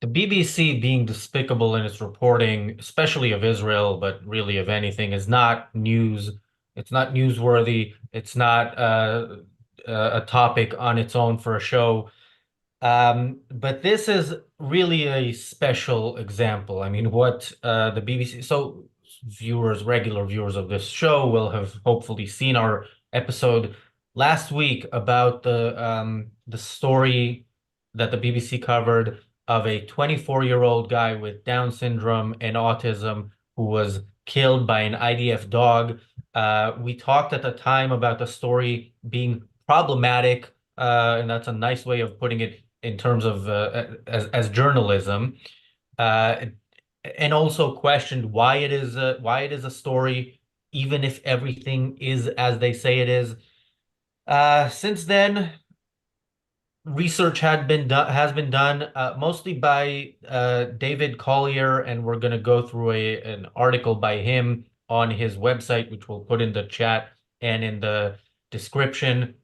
The BBC being despicable in its reporting, especially of Israel, but really of anything, is not news. It's not newsworthy. It's not a topic on its own for a show. But this is really a special example. I mean, what the BBC, so viewers, regular viewers of this show will have hopefully seen our episode last week about the story that the BBC covered of a 24-year-old guy with Down syndrome and autism who was killed by an IDF dog. We talked at the time about the story being problematic, and that's a nice way of putting it in terms of as journalism, uh, and also questioned why it is a story, even if everything is as they say it is. Since then, research had been done has been done mostly by David Collier, and we're going to go through a an article by him on his website, which we'll put in the chat and in the description.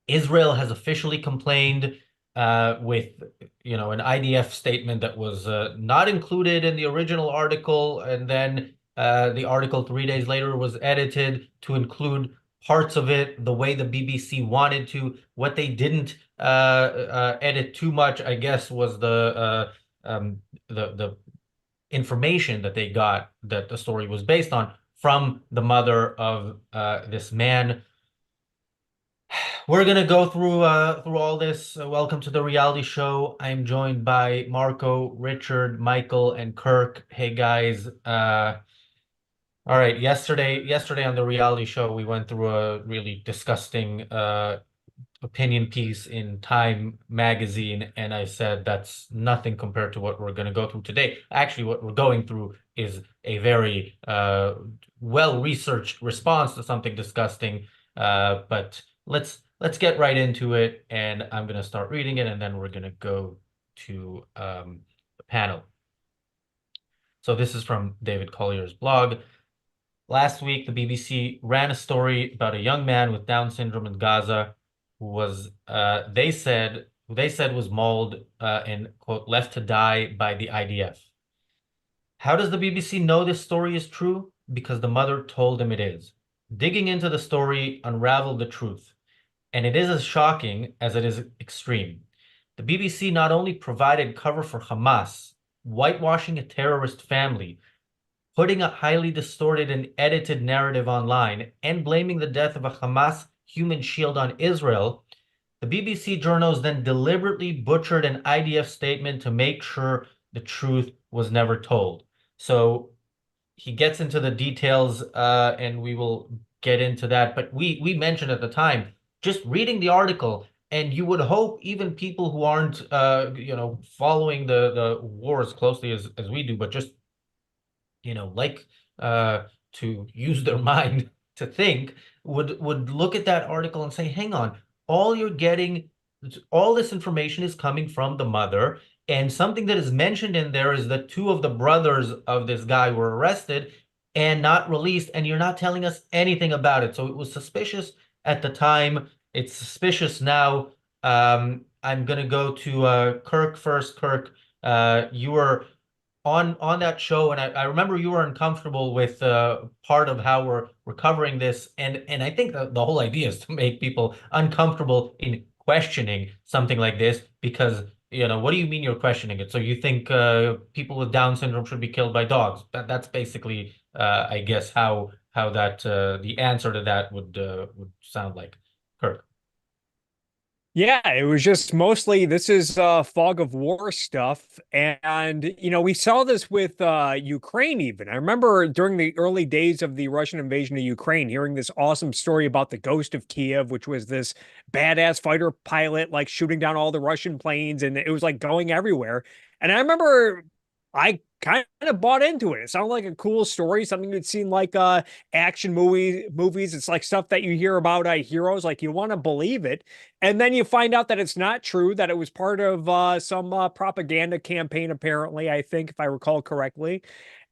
Israel has officially complained with, an IDF statement that was not included in the original article, and then the article 3 days later was edited to include parts of it the way the BBC wanted to. What they didn't edit too much, I guess, was the information that they got that the story was based on from the mother of this man. We're gonna go through all this. Welcome to the reality show. I'm joined by Marco, Richard, Michael, and Kirk. Hey guys. All right. Yesterday on the reality show, we went through a really disgusting opinion piece in Time magazine, and I said that's nothing compared to what we're gonna go through today. Actually, what we're going through is a very well-researched response to something disgusting. But let's get right into it, and I'm gonna start reading it, and then we're gonna go to the panel. So this is from David Collier's blog. Last week, the BBC ran a story about a young man with Down syndrome in Gaza who was, they said was mauled and, quote, left to die by the IDF. How does the BBC know this story is true? Because the mother told him it is. Digging into the story unraveled the truth, and it is as shocking as it is extreme. The BBC not only provided cover for Hamas, whitewashing a terrorist family, putting a highly distorted and edited narrative online, and blaming the death of a Hamas human shield on Israel, the BBC journals then deliberately butchered an IDF statement to make sure the truth was never told. So he gets into the details, and we will get into that. But we mentioned at the time, just reading the article, and you would hope even people who aren't, following the war as closely as we do, but just like to use their mind to think, would look at that article and say, hang on, all you're getting, all this information is coming from the mother, and something that is mentioned in there is that two of the brothers of this guy were arrested and not released, and you're not telling us anything about it. So it was suspicious at the time. It's suspicious now. I'm gonna go to Kirk first. Kirk, you were on that show, and I remember you were uncomfortable with part of how we're covering this, and I think the whole idea is to make people uncomfortable in questioning something like this, because what do you mean you're questioning it? So you think people with Down syndrome should be killed by dogs? That's basically I guess how that the answer to that would sound like. Kirk. Yeah, it was just mostly this is fog of war stuff. And, we saw this with Ukraine even. I remember during the early days of the Russian invasion of Ukraine, hearing this awesome story about the Ghost of Kiev, which was this badass fighter pilot like shooting down all the Russian planes, and it was like going everywhere. And I remember I kind of bought into it. It sounded like a cool story, something you'd seen like action movies. It's like stuff that you hear about heroes, like you want to believe it. And then you find out that it's not true, that it was part of some propaganda campaign, apparently, I think, if I recall correctly.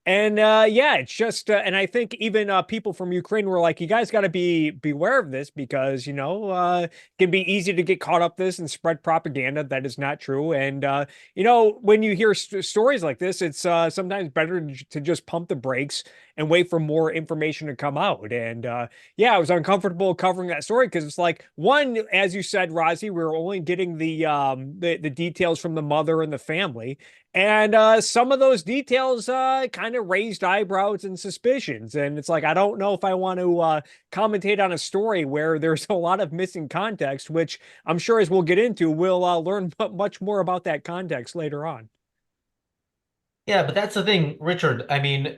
And yeah, it's just, and I think even people from Ukraine were like, "You guys got to beware of this because it can be easy to get caught up this and spread propaganda that is not true." And when you hear stories like this, it's sometimes better to just pump the brakes and wait for more information to come out. And yeah, I was uncomfortable covering that story because it's like one, as you said, Razi, we were only getting the details from the mother and the family. And some of those details kind of raised eyebrows and suspicions. And it's like, I don't know if I want to commentate on a story where there's a lot of missing context, which I'm sure, as we'll get into, we'll learn much more about that context later on. Yeah, but that's the thing, Richard. I mean,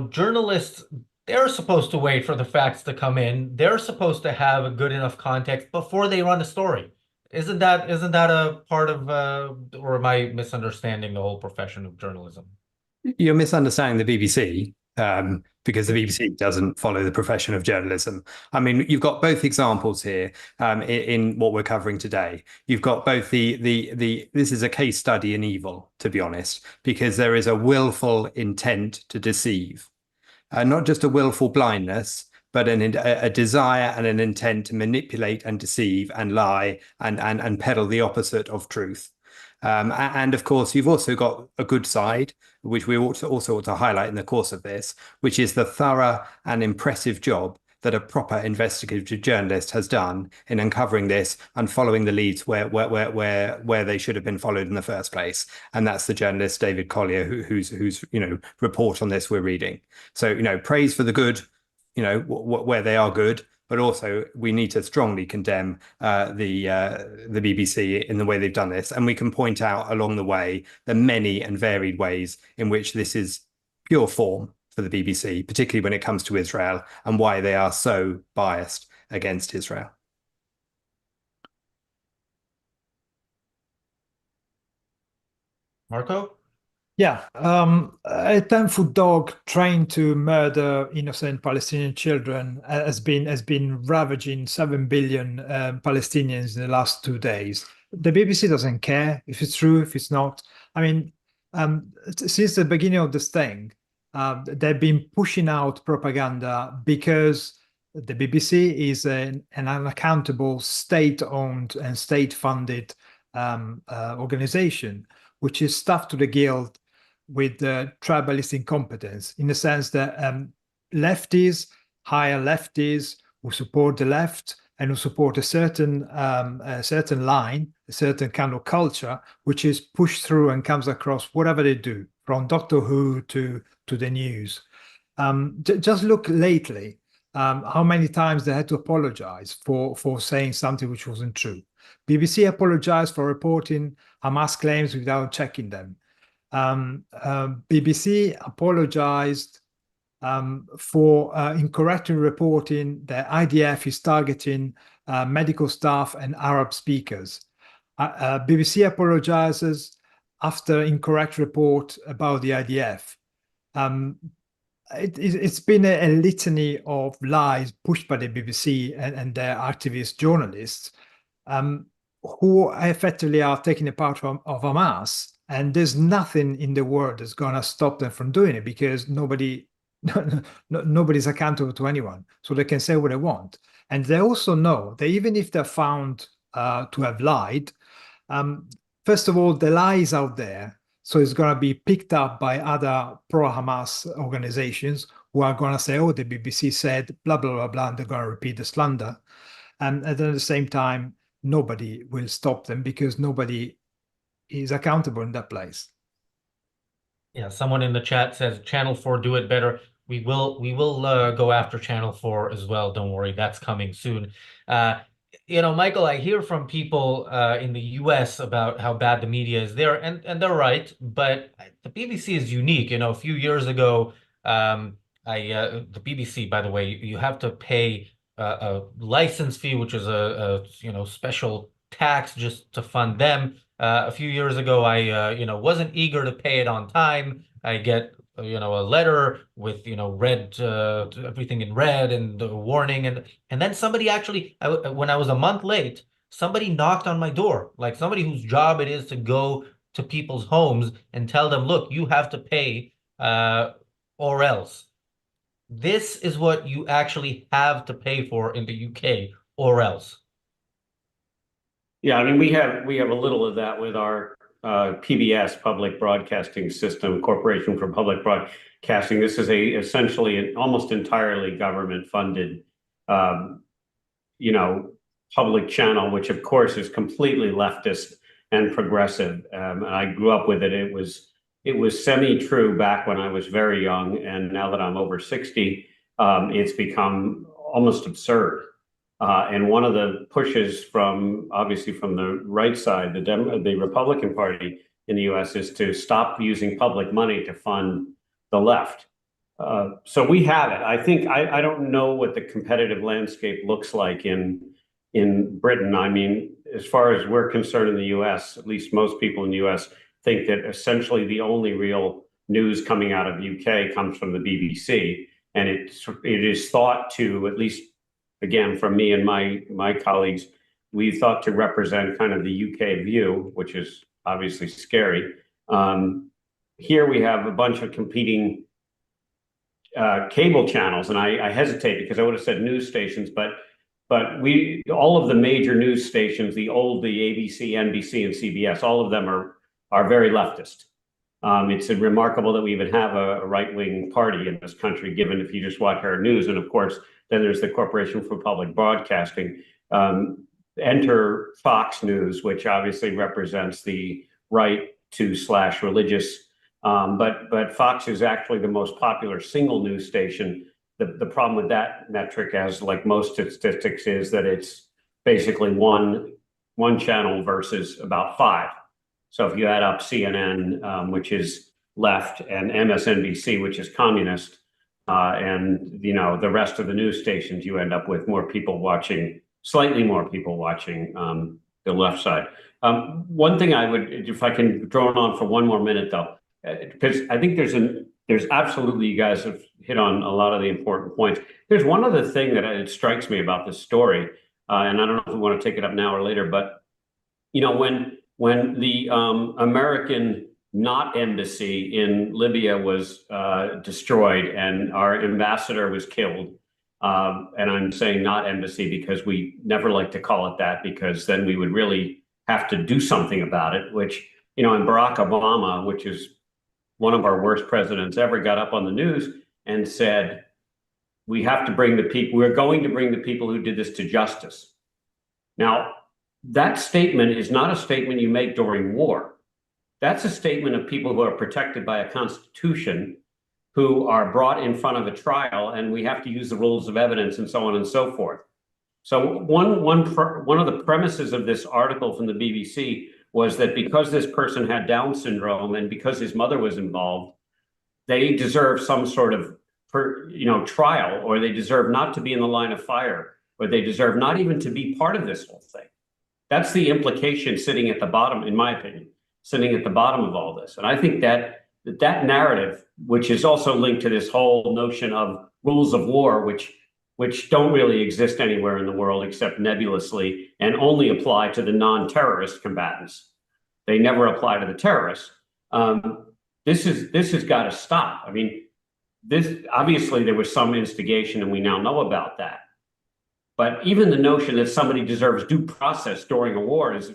journalists, they're supposed to wait for the facts to come in. They're supposed to have a good enough context before they run a story. Isn't that a part of or am I misunderstanding the whole profession of journalism? You're misunderstanding the BBC, because the BBC doesn't follow the profession of journalism. I mean, you've got both examples here, in what we're covering today. You've got both the this is a case study in evil, to be honest, because there is a willful intent to deceive, not just a willful blindness, but a desire and an intent to manipulate and deceive and lie and peddle the opposite of truth. And of course, you've also got a good side, which we also ought to highlight in the course of this, which is the thorough and impressive job that a proper investigative journalist has done in uncovering this and following the leads where they should have been followed in the first place. And that's the journalist David Collier, whose report on this we're reading. So praise for the good, where they are good, but also we need to strongly condemn the BBC in the way they've done this. And we can point out along the way the many and varied ways in which this is pure form for the BBC, particularly when it comes to Israel, and why they are so biased against Israel. Marco? Yeah, a 10-foot dog trained to murder innocent Palestinian children has been ravaging 7 billion Palestinians in the last 2 days. The BBC doesn't care if it's true, if it's not. I mean, since the beginning of this thing, they've been pushing out propaganda because the BBC is an unaccountable state-owned and state-funded organization, which is stuffed to the gill with tribalist incompetence, in the sense that lefties hire lefties who support the left and who support a certain line, a certain kind of culture, which is pushed through and comes across whatever they do, from Doctor Who to the news. Just look lately, how many times they had to apologize for saying something which wasn't true. BBC apologized for reporting Hamas claims without checking them. BBC apologized for incorrectly reporting that IDF is targeting medical staff and Arab speakers. BBC apologizes after incorrect report about the IDF. It's been a litany of lies pushed by the BBC and their activist journalists, who effectively are taking the part of Hamas. And there's nothing in the world that's going to stop them from doing it, because nobody's accountable to anyone. So they can say what they want. And they also know that even if they're found to have lied, first of all, the lie is out there. So it's going to be picked up by other pro-Hamas organizations who are going to say, oh, the BBC said blah, blah, blah, blah, and they're going to repeat the slander. And then at the same time, nobody will stop them because nobody is accountable in that place. Yeah, someone in the chat says Channel 4 do it better. We will go after Channel 4 as well. Don't worry, that's coming soon. Michael, I hear from people in the US about how bad the media is there, and they're right, but the BBC is unique. A few years ago, the BBC, by the way, you have to pay a license fee, which is a special tax just to fund them. A few years ago, I wasn't eager to pay it on time. I get a letter with red, everything in red, and the warning, and then somebody actually, when I was a month late, somebody knocked on my door, like somebody whose job it is to go to people's homes and tell them, look, you have to pay or else. This is what you actually have to pay for in the UK, or else. Yeah, I mean, we have a little of that with our PBS, Public Broadcasting System, Corporation for Public Broadcasting. This is essentially an almost entirely government-funded, public channel, which of course is completely leftist and progressive. And I grew up with it. It was semi-true back when I was very young, and now that I'm over 60, it's become almost absurd. And one of the pushes obviously from the right side, the Republican Party in the US, is to stop using public money to fund the left. So we have it. I think I don't know what the competitive landscape looks like in Britain. I mean, as far as we're concerned in the US, at least most people in the US think that essentially the only real news coming out of UK comes from the BBC. And it is thought to, at least again, from me and my colleagues, we thought to represent kind of the UK view, which is obviously scary. Here we have a bunch of competing cable channels, and I hesitate because I would have said news stations, but all of the major news stations, the ABC, NBC, and CBS, all of them are very leftist. It's remarkable that we even have a right-wing party in this country, given if you just watch our news. And of course, then there's the Corporation for Public Broadcasting. Enter Fox News, which obviously represents the right to / religious. But Fox is actually the most popular single news station. The problem with that metric, as like most statistics, is that it's basically one channel versus about 5. So if you add up CNN, which is left, and MSNBC, which is communist, and the rest of the news stations, you end up with slightly more people watching the left side. One thing I would, if I can drone on for one more minute though, because I think there's absolutely, you guys have hit on a lot of the important points. There's one other thing that it strikes me about this story, and I don't know if we want to take it up now or later, but when the American not embassy in Libya was destroyed and our ambassador was killed, and I'm saying not embassy because we never like to call it that, because then we would really have to do something about it, which, and Barack Obama, which is one of our worst presidents ever, got up on the news and said, we're going to bring the people who did this to justice. Now, that statement is not a statement you make during war. That's a statement of people who are protected by a constitution, who are brought in front of a trial, and we have to use the rules of evidence and so on and so forth. So one of the premises of this article from the BBC was that because this person had Down syndrome and because his mother was involved, they deserve some sort of trial, or they deserve not to be in the line of fire, or they deserve not even to be part of this whole thing. That's the implication sitting at the bottom, in my opinion, sitting at the bottom of all this. And I think that narrative, which is also linked to this whole notion of rules of war, which don't really exist anywhere in the world except nebulously, and only apply to the non-terrorist combatants. They never apply to the terrorists. This has got to stop. I mean, obviously there was some instigation, and we now know about that. But even the notion that somebody deserves due process during a war is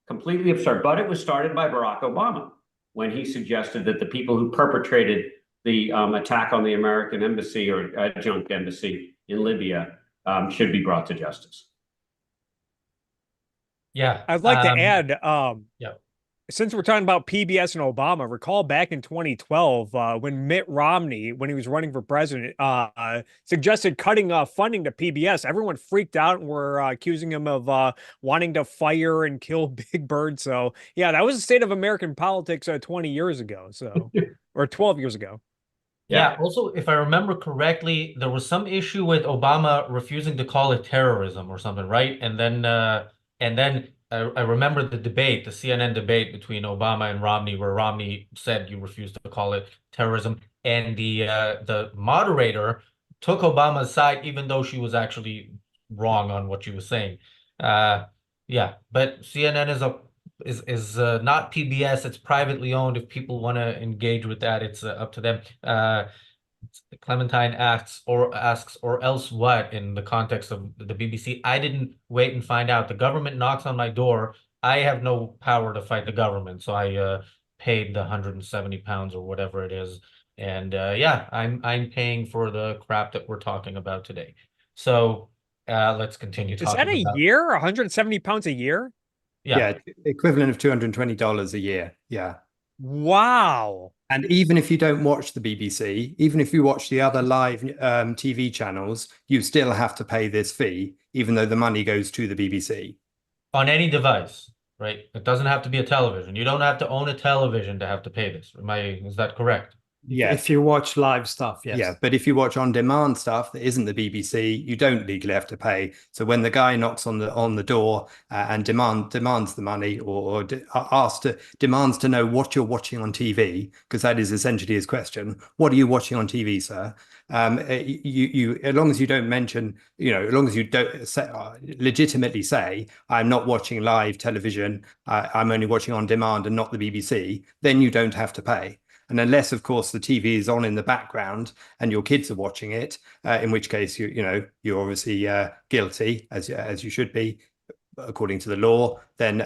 completely absurd. But it was started by Barack Obama when he suggested that the people who perpetrated the attack on the American embassy or adjunct embassy in Libya should be brought to justice. Yeah. I'd like to add, yeah. Since we're talking about PBS and Obama, recall back in 2012 when Mitt Romney, when he was running for president, suggested cutting funding to PBS. Everyone freaked out and were accusing him of wanting to fire and kill Big Bird. So yeah, that was the state of American politics 20 years ago, or 12 years ago. Yeah. Also, if I remember correctly, there was some issue with Obama refusing to call it terrorism or something, right? And then I remember the CNN debate between Obama and Romney, where Romney said you refused to call it terrorism, and the moderator took Obama's side, even though she was actually wrong on what she was saying. Yeah, but CNN is not PBS. It's privately owned. If people want to engage with that, it's up to them. Clementine asks, or else what, in the context of the BBC. I didn't wait and find out. The government knocks on my door. I have no power to fight the government, so I paid the £170 or whatever it is. And yeah, I'm paying for the crap that we're talking about today. So let's continue Is that talking a about. year? 170 pounds a year? Yeah. Equivalent of $220 a year. Yeah. Wow. And even if you don't watch the BBC, even if you watch the other live TV channels, you still have to pay this fee, even though the money goes to the BBC. On any device, right? It doesn't have to be a television. You don't have to own a television to have to pay this. Is that correct? Yeah. If you watch live stuff, yes. Yeah, but if you watch on-demand stuff that isn't the BBC, you don't legally have to pay. So when the guy knocks on the door and demands the money, or demands to know what you're watching on TV, because that is essentially his question. What are you watching on TV, sir? You as long as you don't mention, as long as you don't legitimately say, I'm not watching live television, I'm only watching on demand and not the BBC, then you don't have to pay. And unless, of course, the TV is on in the background and your kids are watching it, in which case you're obviously guilty, as you should be according to the law. Then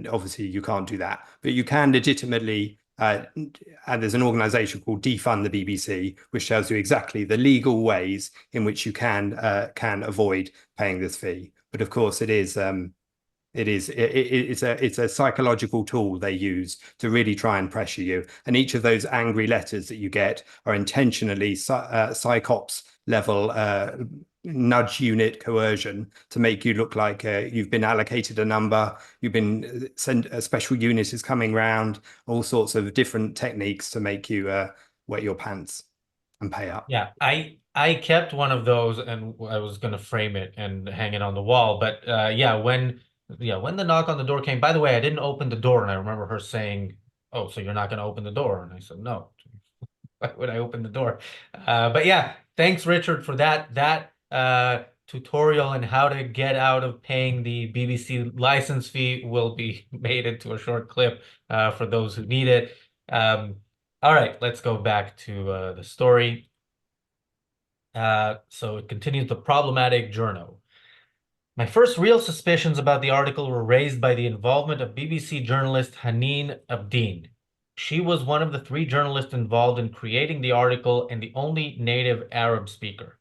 obviously you can't do that. But you can legitimately. And there's an organization called Defund the BBC, which tells you exactly the legal ways in which you can avoid paying this fee. But of course, it's a psychological tool they use to really try and pressure you. And each of those angry letters that you get are intentionally psychops level nudge unit coercion to make you look like you've been allocated a number, you've been sent, a special unit is coming round, all sorts of different techniques to make you wet your pants and pay up. Yeah, I kept one of those, and I was gonna frame it and hang it on the wall. But yeah, when the knock on the door came, by the way, I didn't open the door, and I remember her saying, "Oh, so you're not gonna open the door?" And I said, "No, why would I open the door?" But yeah, thanks, Richard, for that tutorial on how to get out of paying the BBC license fee. Will be made into a short clip for those who need it. All right, let's go back to the story. So it continues. The problematic journo. My first real suspicions about the article were raised by the involvement of BBC journalist Haneen Abdeen. She was one of the 3 journalists involved in creating the article and the only native Arab speaker.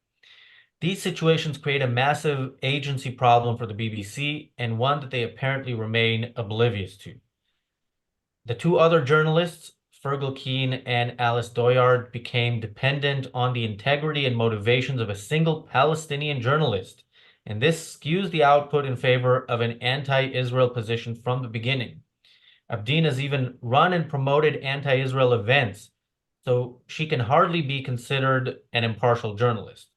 These situations create a massive agency problem for the BBC, and one that they apparently remain oblivious to. The 2 other journalists, Fergal Keane and Alice Doyard, became dependent on the integrity and motivations of a single Palestinian journalist, and this skews the output in favor of an anti-Israel position from the beginning. Abdeen has even run and promoted anti-Israel events, so she can hardly be considered an impartial journalist.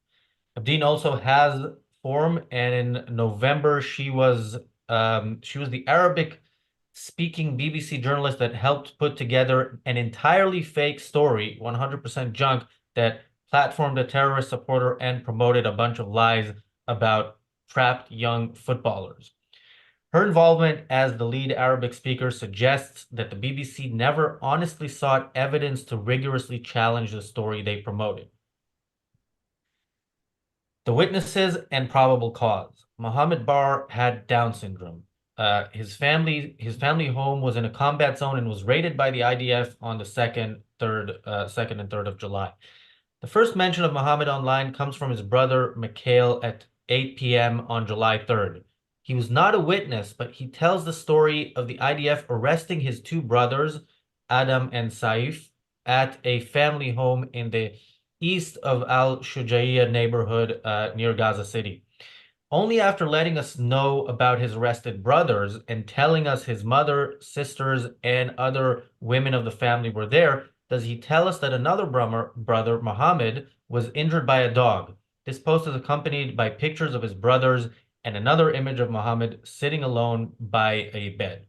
Abdeen also has form, and in November she was the Arabic-speaking BBC journalist that helped put together an entirely fake story, 100% junk, that platformed a terrorist supporter and promoted a bunch of lies about trapped young footballers. Her involvement as the lead Arabic speaker suggests that the BBC never honestly sought evidence to rigorously challenge the story they promoted. The witnesses and probable cause. Mohammed Bar had Down syndrome. His family home was in a combat zone and was raided by the IDF on the 2nd and 3rd of July. The first mention of Mohammed online comes from his brother Mikhail at 8 p.m. on July 3rd. He was not a witness, but he tells the story of the IDF arresting his 2 brothers, Adam and Saif, at a family home in the east of Al-Shujaiya neighborhood near Gaza City. Only after letting us know about his arrested brothers and telling us his mother, sisters, and other women of the family were there, does he tell us that another brother, Mohammed, was injured by a dog. This post is accompanied by pictures of his brothers and another image of Mohammed sitting alone by a bed.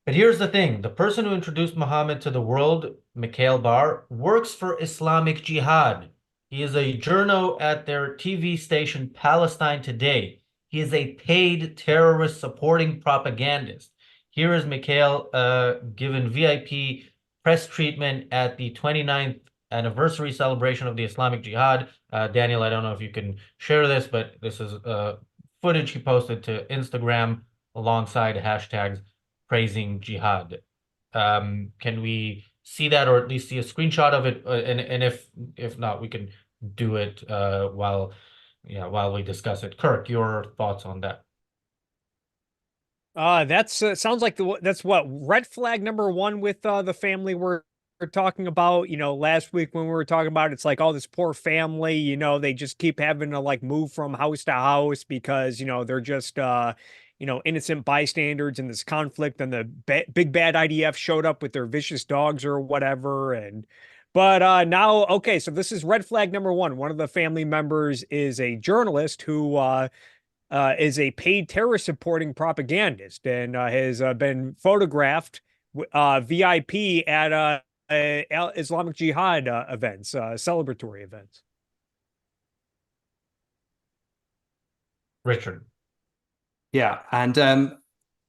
But here's the thing. The person who introduced Muhammad to the world, Mikhail Bar, works for Islamic Jihad. He is a journo at their TV station Palestine Today. He is a paid terrorist supporting propagandist. Here is Mikhail given VIP press treatment at the 29th anniversary celebration of the Islamic Jihad. Daniel, I don't know if you can share this, but this is footage he posted to Instagram alongside hashtags praising jihad. Can we see that, or at least see a screenshot of it? And if not, we can do it while we discuss it. Kirk, your thoughts on that? That's sounds like that's what red flag number one with the family we're talking about. Last week when we were talking about it's like, oh, this poor family, they just keep having to like move from house to house because they're just innocent bystanders in this conflict, and the big bad IDF showed up with their vicious dogs or whatever. But now, okay, so this is red flag number one. One of the family members is a journalist who is a paid terrorist supporting propagandist, and has been photographed VIP at Islamic Jihad events, celebratory events. Richard. Yeah, and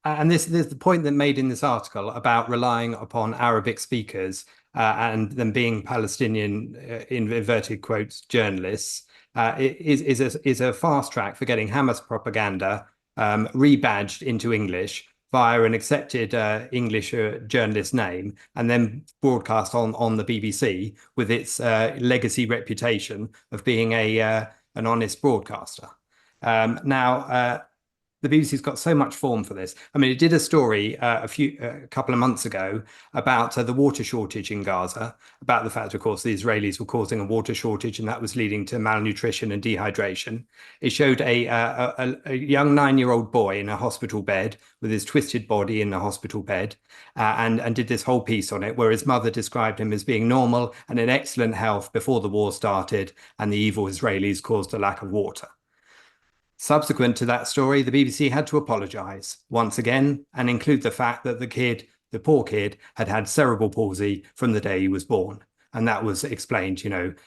there's the point that made in this article about relying upon Arabic speakers and them being Palestinian, in inverted quotes, journalists, is a fast track for getting Hamas propaganda rebadged into English via an accepted English journalist name, and then broadcast on the BBC with its legacy reputation of being an honest broadcaster. Now, the BBC's got so much form for this. I mean, it did a story a couple of months ago about the water shortage in Gaza, about the fact, of course, the Israelis were causing a water shortage, and that was leading to malnutrition and dehydration. It showed a young 9-year-old boy in a hospital bed with his twisted body in a hospital bed, and did this whole piece on it, where his mother described him as being normal and in excellent health before the war started, and the evil Israelis caused a lack of water. Subsequent to that story, the BBC had to apologise once again and include the fact that the poor kid, had had cerebral palsy from the day he was born, and that was explained,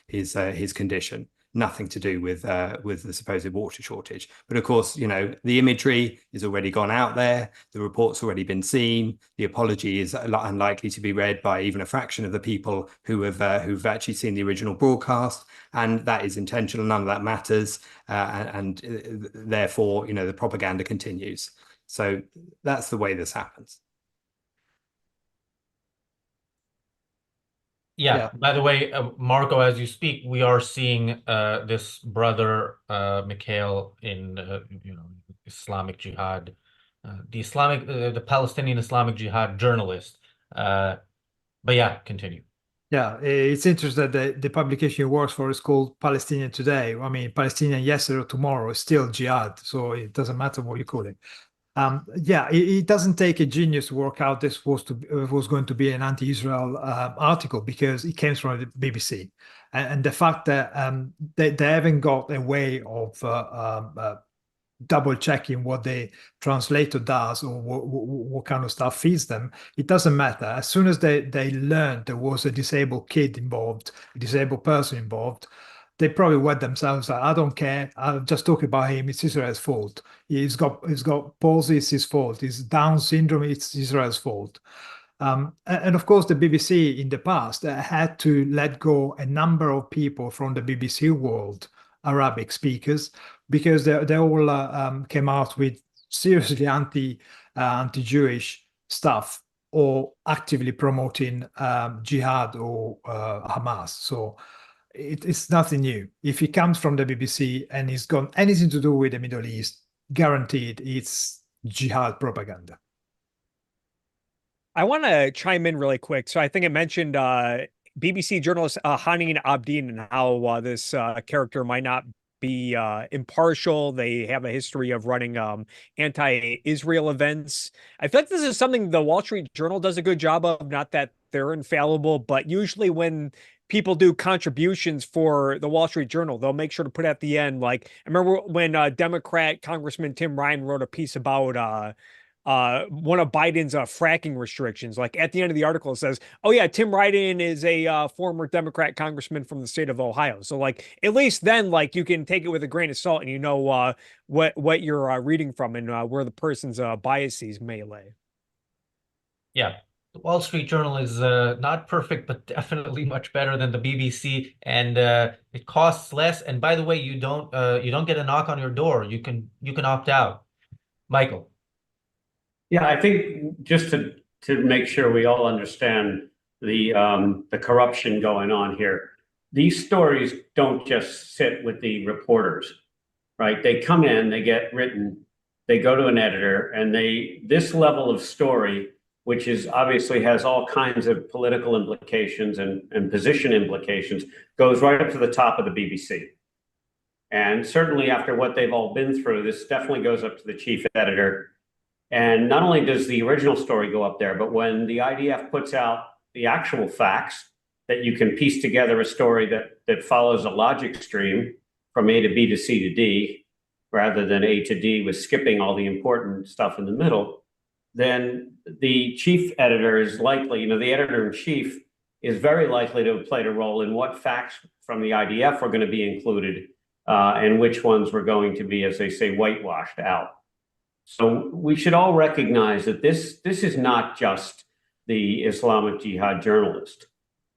his condition. Nothing to do with the supposed water shortage. But of course, the imagery is already gone out there. The report's already been seen. The apology is unlikely to be read by even a fraction of the people who've actually seen the original broadcast, and that is intentional. None of that matters, and therefore, the propaganda continues. So that's the way this happens. Yeah. By the way, Marco, as you speak, we are seeing this brother Mikhail in Islamic Jihad, the Palestinian Islamic Jihad journalist. But yeah, continue. Yeah, it's interesting that the publication he works for is called Palestinian Today. I mean, Palestinian yesterday or tomorrow is still jihad, so it doesn't matter what you call it. Yeah, it doesn't take a genius to work out this was going to be an anti-Israel article, because it came from the BBC, and the fact that they haven't got a way of double checking what the translator does, or what kind of stuff feeds them. It doesn't matter. As soon as they learned there was a disabled kid involved, a disabled person involved, they probably wet themselves. I don't care. I'll just talk about him. It's Israel's fault. He's got palsy. It's his fault. He's Down syndrome. It's Israel's fault. And of course, the BBC in the past had to let go a number of people from the BBC world, Arabic speakers, because they all came out with seriously anti-Jewish stuff, or actively promoting jihad or Hamas. So it's nothing new. If it comes from the BBC and it's got anything to do with the Middle East, guaranteed it's jihad propaganda. I want to chime in really quick. So I think it mentioned BBC journalist Hanin Abdin, and how this character might not be impartial. They have a history of running anti-Israel events. I feel like this is something the Wall Street Journal does a good job of. Not that they're infallible, but usually when people do contributions for the Wall Street Journal, they'll make sure to put at the end, like, I remember when Democrat Congressman Tim Ryan wrote a piece about one of Biden's fracking restrictions. Like at the end of the article, it says, "Oh yeah, Tim Ryan is a former Democrat congressman from the state of Ohio." So like at least then, like you can take it with a grain of salt, and what you're reading from, and where the person's biases may lay. Yeah. The Wall Street Journal is not perfect, but definitely much better than the BBC, and it costs less. And by the way, you don't get a knock on your door. You can opt out. Michael. Yeah, I think just to make sure we all understand the corruption going on here, these stories don't just sit with the reporters, right? They come in, they get written, they go to an editor, and this level of story, which is obviously has all kinds of political implications and position implications, goes right up to the top of the BBC. And certainly after what they've all been through, this definitely goes up to the chief editor. And not only does the original story go up there, but when the IDF puts out the actual facts, that you can piece together a story that follows a logic stream from A to B to C to D, rather than A to D with skipping all the important stuff in the middle, then the chief editor is likely, the editor-in-chief is very likely to have played a role in what facts from the IDF are going to be included and which ones were going to be, as they say, whitewashed out. So we should all recognize that this is not just the Islamic Jihad journalist.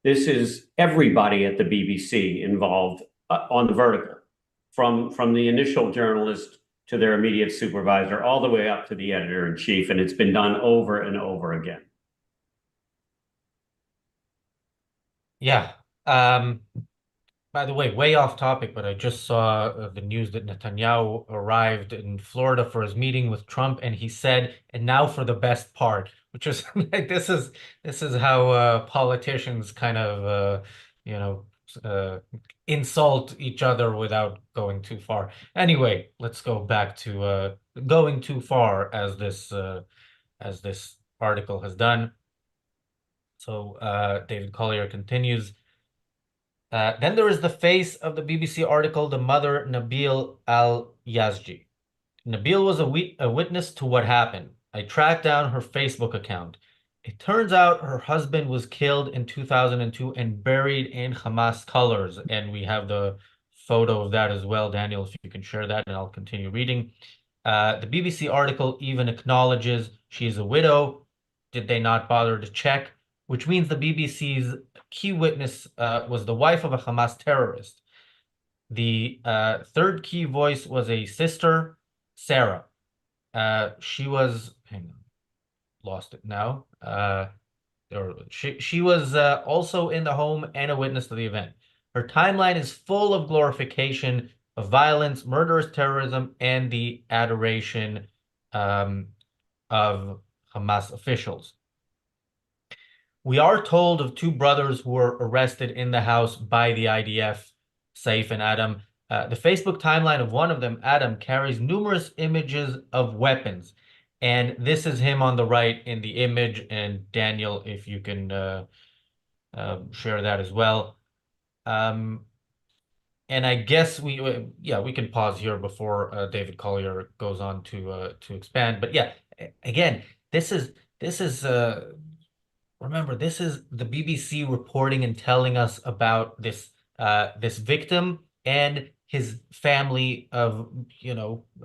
This is everybody at the BBC involved on the vertical, from the initial journalist to their immediate supervisor, all the way up to the editor-in-chief, and it's been done over and over again. Yeah. By the way, way off topic, but I just saw the news that Netanyahu arrived in Florida for his meeting with Trump, and he said, "And now for the best part," which is like this is how politicians kind of insult each other without going too far. Anyway, let's go back to going too far as this article has done. So David Collier continues. Then there is the face of the BBC article, the mother, Nabil Al-Yazji. Nabil was a witness to what happened. I tracked down her Facebook account. It turns out her husband was killed in 2002 and buried in Hamas colors. And we have the photo of that as well. Daniel, if you can share that, and I'll continue reading. The BBC article even acknowledges she is a widow. Did they not bother to check? Which means the BBC's key witness was the wife of a Hamas terrorist. The third key voice was a sister, Sarah. She was, hang on, lost it now. She was also in the home and a witness to the event. Her timeline is full of glorification of violence, murderous terrorism, and the adoration of Hamas officials. We are told of two brothers who were arrested in the house by the IDF, Saif and Adam. The Facebook timeline of one of them, Adam, carries numerous images of weapons. And this is him on the right in the image. And Daniel, if you can share that as well. And I guess we can pause here before David Collier goes on to expand. But yeah, again, this is remember, this is the BBC reporting and telling us about this victim and his family of,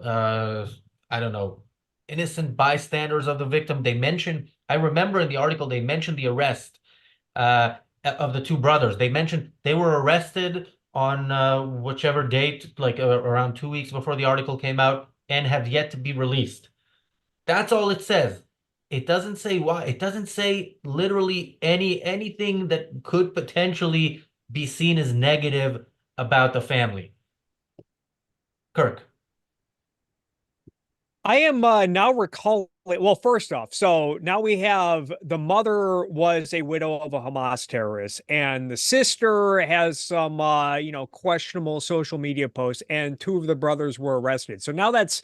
I don't know, innocent bystanders of the victim. I remember in the article, they mentioned the arrest of the two brothers. They mentioned they were arrested on whichever date, like around 2 weeks before the article came out, and have yet to be released. That's all it says. It doesn't say why. It doesn't say literally anything that could potentially be seen as negative about the family. Kirk. I am now recalling, well, first off, so now we have the mother was a widow of a Hamas terrorist, and the sister has some, questionable social media posts, and two of the brothers were arrested. So now that's,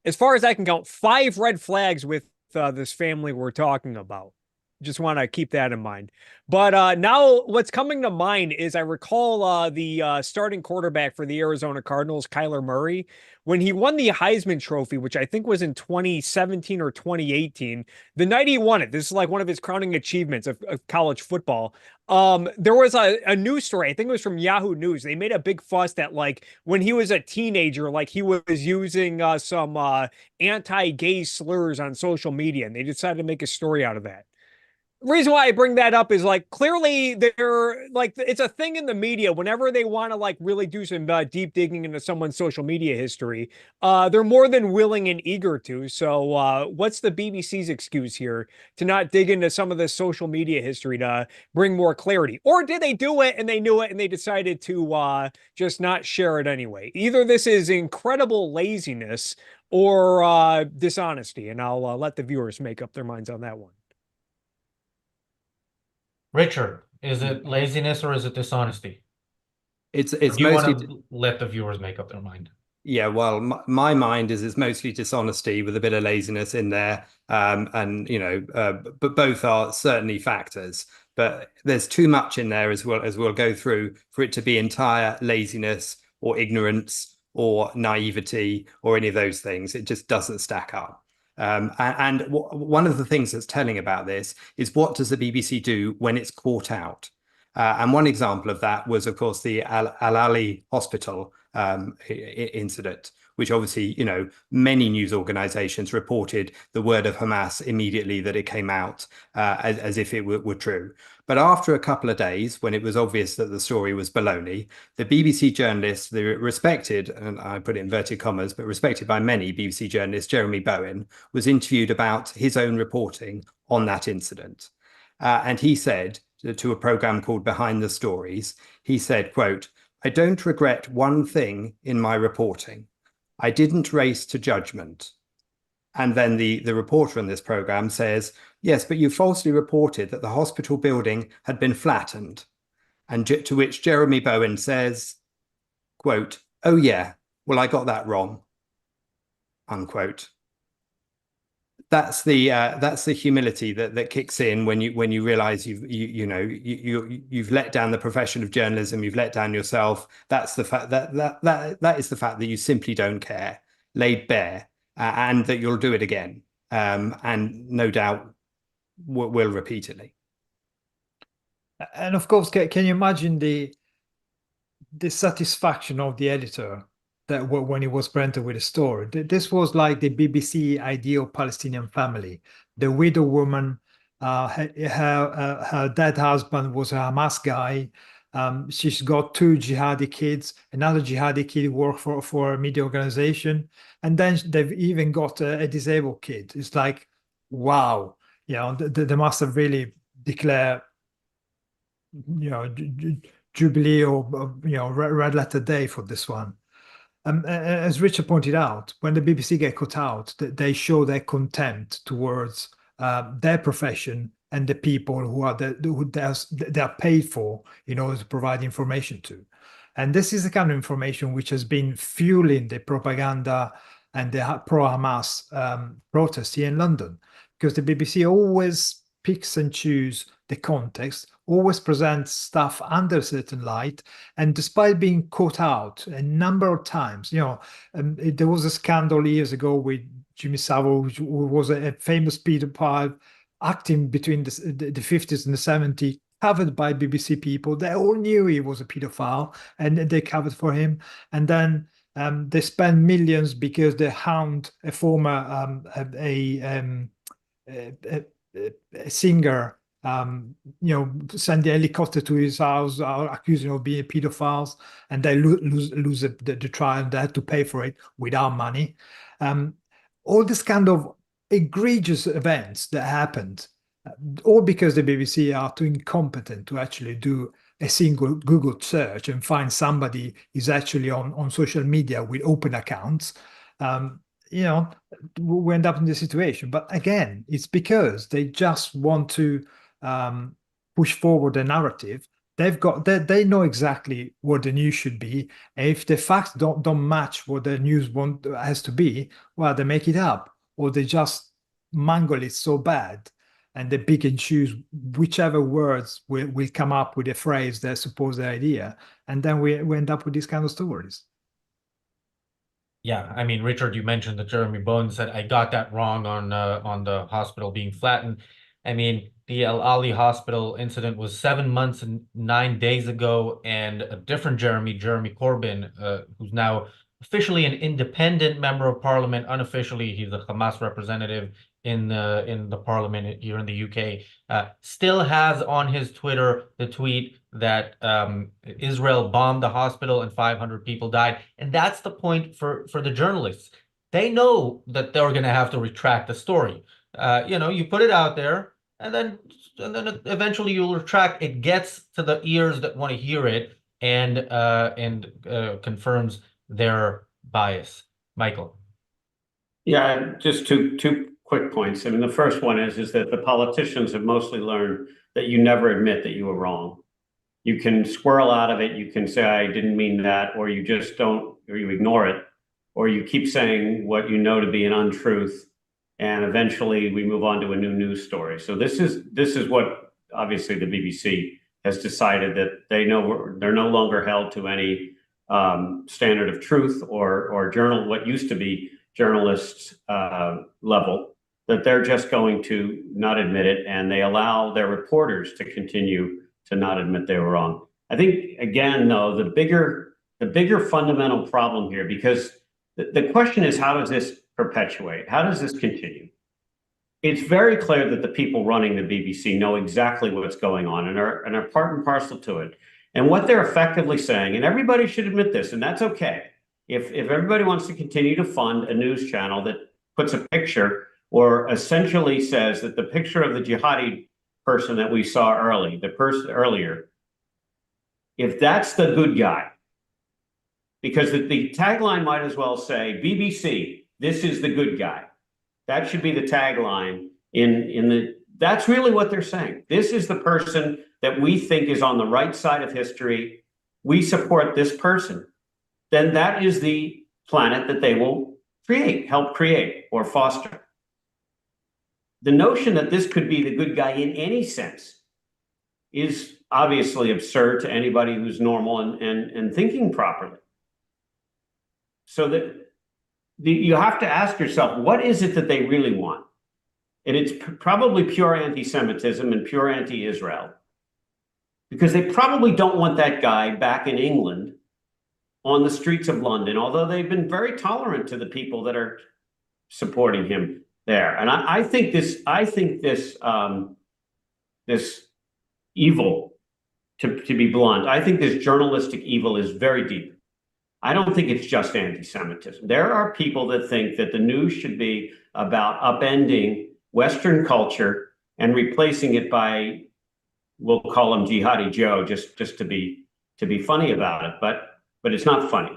as far as I can count, 5 red flags with this family we're talking about. Just want to keep that in mind. But now what's coming to mind is I recall the starting quarterback for the Arizona Cardinals, Kyler Murray, when he won the Heisman Trophy, which I think was in 2017 or 2018, the night he won it, this is like one of his crowning achievements of college football. There was a news story, I think it was from Yahoo News. They made a big fuss that like when he was a teenager, like he was using some anti-gay slurs on social media, and they decided to make a story out of that. reason why I bring that up is like clearly they're like it's a thing in the media whenever they want to like really do some deep digging into someone's social media history. They're more than willing and eager to. So what's the BBC's excuse here to not dig into some of the social media history to bring more clarity? Or did they do it and they knew it and they decided to just not share it anyway? Either this is incredible laziness or dishonesty, and I'll let the viewers make up their minds on that one. Richard, is it laziness or is it dishonesty? It's Or do you mostly want to let the viewers make up their mind? Yeah, well, my mind is it's mostly dishonesty with a bit of laziness in there, and but both are certainly factors. But there's too much in there as well as we'll go through for it to be entire laziness or ignorance or naivety or any of those things. It just doesn't stack up. And one of the things that's telling about this is what does the BBC do when it's caught out? And one example of that was, of course, the Al-Ali hospital incident, which obviously, many news organizations reported the word of Hamas immediately that it came out as if it were true. But after a couple of days, when it was obvious that the story was baloney, the BBC journalist, the respected, and I put it in inverted commas, but respected by many BBC journalists, Jeremy Bowen, was interviewed about his own reporting on that incident. And he said to a program called Behind the Stories, he said, quote, "I don't regret one thing in my reporting. I didn't race to judgment." And then the reporter on this program says, "Yes, but you falsely reported that the hospital building had been flattened." And to which Jeremy Bowen says, quote, "Oh yeah, well, I got that wrong," unquote. That's the humility that kicks in when you realize you've let down the profession of journalism, you've let down yourself. That's the fact that is the fact that you simply don't care, laid bare, and that you'll do it again, and no doubt will repeatedly. And of course, can you imagine the satisfaction of the editor that when he was presented with a story? This was like the BBC ideal Palestinian family. The widow woman, her dead husband was a Hamas guy. She's got two jihadi kids. Another jihadi kid worked for a media organization, and then they've even got a disabled kid. It's like, wow, they must have really declared, Jubilee or red letter day for this one. As Richard pointed out, when the BBC get cut out, they show their contempt towards their profession and the people who they are paid for in order to provide information to. And this is the kind of information which has been fueling the propaganda and the pro-Hamas protests here in London, because the BBC always picks and chooses the context, always presents stuff under a certain light, and despite being caught out a number of times, there was a scandal years ago with Jimmy Savile, who was a famous pedophile acting between the 50s and the 70s, covered by BBC people. They all knew he was a pedophile, and they covered for him. And then they spent millions because they hound a former a singer, send the helicopter to his house, accusing him of being pedophiles, and they lose the trial. They had to pay for it with our money. All this kind of egregious events that happened, all because the BBC are too incompetent to actually do a single Google search and find somebody is actually on social media with open accounts. We end up in this situation. But again, it's because they just want to push forward the narrative. They know exactly what the news should be. And if the facts don't match what the news has to be, well, they make it up, or they just mangle it so bad, and they pick and choose whichever words will come up with a phrase that supports the idea, and then we end up with these kind of stories. Yeah, I mean, Richard, you mentioned that Jeremy Bowen said, "I got that wrong on the hospital being flattened." I mean, the Al Ali hospital incident was 7 months and 9 days ago, and a different Jeremy Corbyn, who's now officially an independent member of parliament, unofficially he's a Hamas representative in the parliament here in the UK, still has on his Twitter the tweet that Israel bombed the hospital and 500 people died. And that's the point for the journalists. They know that they're going to have to retract the story. You put it out there, and then eventually you'll retract. It gets to the ears that want to hear it, and confirms their bias. Michael. Yeah, just two quick points. I mean, the first one is that the politicians have mostly learned that you never admit that you were wrong. You can squirrel out of it. You can say, I didn't mean that, or you just don't, or you ignore it, or you keep saying what you know to be an untruth. And eventually we move on to a new news story. So this is what obviously the BBC has decided, that they're no longer held to any standard of truth or what used to be journalists level, that they're just going to not admit it, and they allow their reporters to continue to not admit they were wrong. I think, again, though, the bigger fundamental problem here, because the question is, how does this perpetuate? How does this continue? It's very clear that the people running the BBC know exactly what's going on and are part and parcel to it. And what they're effectively saying, and everybody should admit this, and that's okay. If everybody wants to continue to fund a news channel that puts a picture or essentially says that the picture of the jihadi person that we saw earlier, if that's the good guy, because the tagline might as well say, BBC, this is the good guy. That should be the tagline that's really what they're saying. This is the person that we think is on the right side of history. We support this person. Then that is the planet that they will help create or foster. The notion that this could be the good guy in any sense is obviously absurd to anybody who's normal and thinking properly. So that you have to ask yourself, what is it that they really want? And it's probably pure anti-Semitism and pure anti-Israel, because they probably don't want that guy back in England on the streets of London, although they've been very tolerant to the people that are supporting him there. And I think this evil, to be blunt, I think this journalistic evil is very deep. I don't think it's just anti-Semitism. There are people that think that the news should be about upending Western culture and replacing it by, we'll call him Jihadi Joe, just to be funny about it, but it's not funny.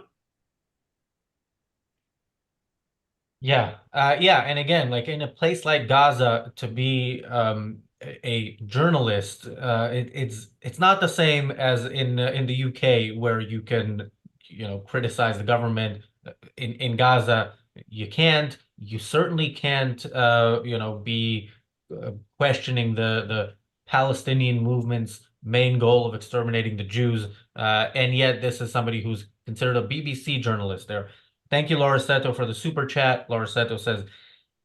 Yeah, and again, like in a place like Gaza, to be a journalist, it's not the same as in the UK, where you can criticize the government. In Gaza, you can't. You certainly can't be questioning the Palestinian movement's main goal of exterminating the Jews, and yet this is somebody who's considered a BBC journalist there. Thank you, Laura Seto, for the super chat. Laura Seto says,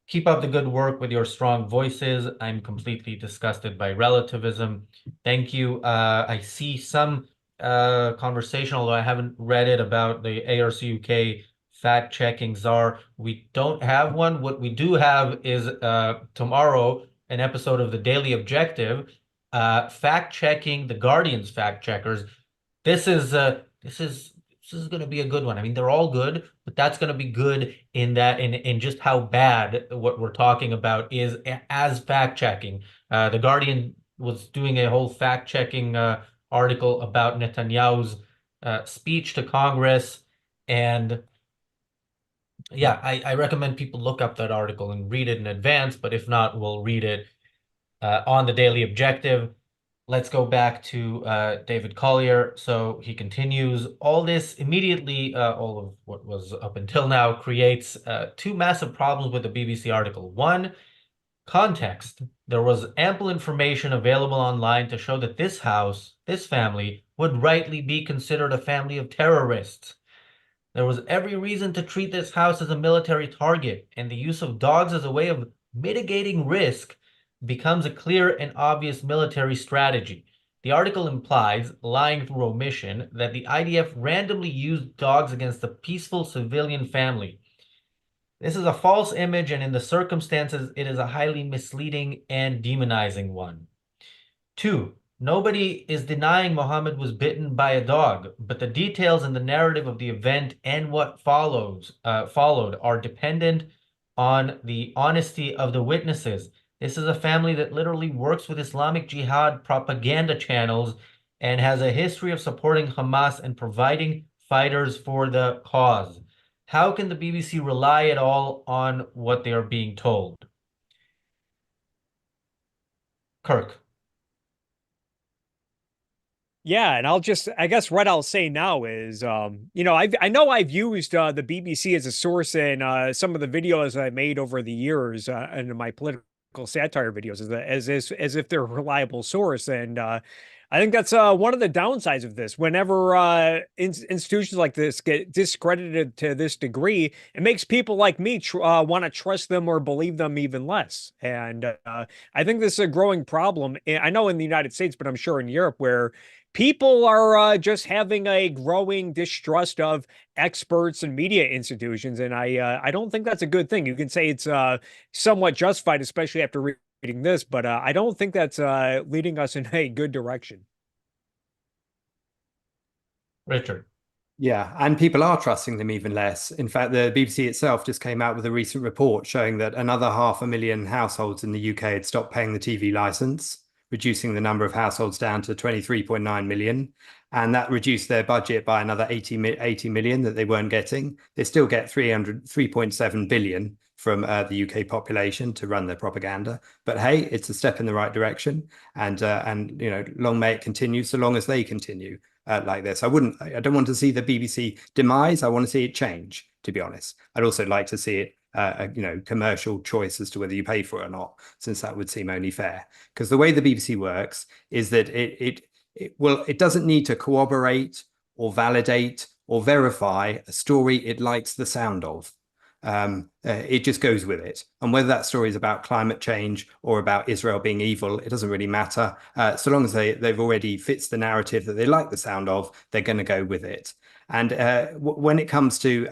keep up the good work with your strong voices. I'm completely disgusted by relativism. Thank you. I see some conversation, although I haven't read it, about the ARCUK fact-checking czar. We don't have one. What we do have is tomorrow an episode of the Daily Objective, fact-checking the Guardian's fact-checkers. This is going to be a good one. I mean, they're all good, but that's going to be good in just how bad what we're talking about is as fact-checking. The Guardian was doing a whole fact-checking article about Netanyahu's speech to Congress, and yeah, I recommend people look up that article and read it in advance, but if not, we'll read it on the Daily Objective. Let's go back to David Collier. So he continues, all this immediately, all of what was up until now, creates two massive problems with the BBC article. One, context. There was ample information available online to show that this house, this family, would rightly be considered a family of terrorists. There was every reason to treat this house as a military target, and the use of dogs as a way of mitigating risk becomes a clear and obvious military strategy. The article implies, lying through omission, that the IDF randomly used dogs against a peaceful civilian family. This is a false image, and in the circumstances, it is a highly misleading and demonizing one. 2, nobody is denying Muhammad was bitten by a dog, but the details and the narrative of the event and what followed are dependent on the honesty of the witnesses. This is a family that literally works with Islamic Jihad propaganda channels and has a history of supporting Hamas and providing fighters for the cause. How can the BBC rely at all on what they are being told? Kirk. Yeah, and I guess what I'll say now is, I know I've used the BBC as a source in some of the videos I made over the years and my political satire videos as if they're a reliable source, and I think that's one of the downsides of this. Whenever institutions like this get discredited to this degree, it makes people like me want to trust them or believe them even less. And I think this is a growing problem. I know in the United States, but I'm sure in Europe, where people are just having a growing distrust of experts and media institutions, and I don't think that's a good thing. You can say it's somewhat justified, especially after reading this, but I don't think that's leading us in a good direction. Richard. Yeah, and people are trusting them even less. In fact, the BBC itself just came out with a recent report showing that another 500,000 households in the UK had stopped paying the TV license, reducing the number of households down to 23.9 million. And that reduced their budget by another 80 million that they weren't getting. They still get 3.7 billion from the UK population to run their propaganda. But hey, it's a step in the right direction. And long may it continue, so long as they continue like this. I don't want to see the BBC demise. I want to see it change, to be honest. I'd also like to see it commercial choice as to whether you pay for it or not, since that would seem only fair. Because the way the BBC works is that it doesn't need to corroborate or validate or verify a story it likes the sound of. It just goes with it. And whether that story is about climate change or about Israel being evil, it doesn't really matter. So long as they've already fits the narrative that they like the sound of, they're going to go with it. And when it comes to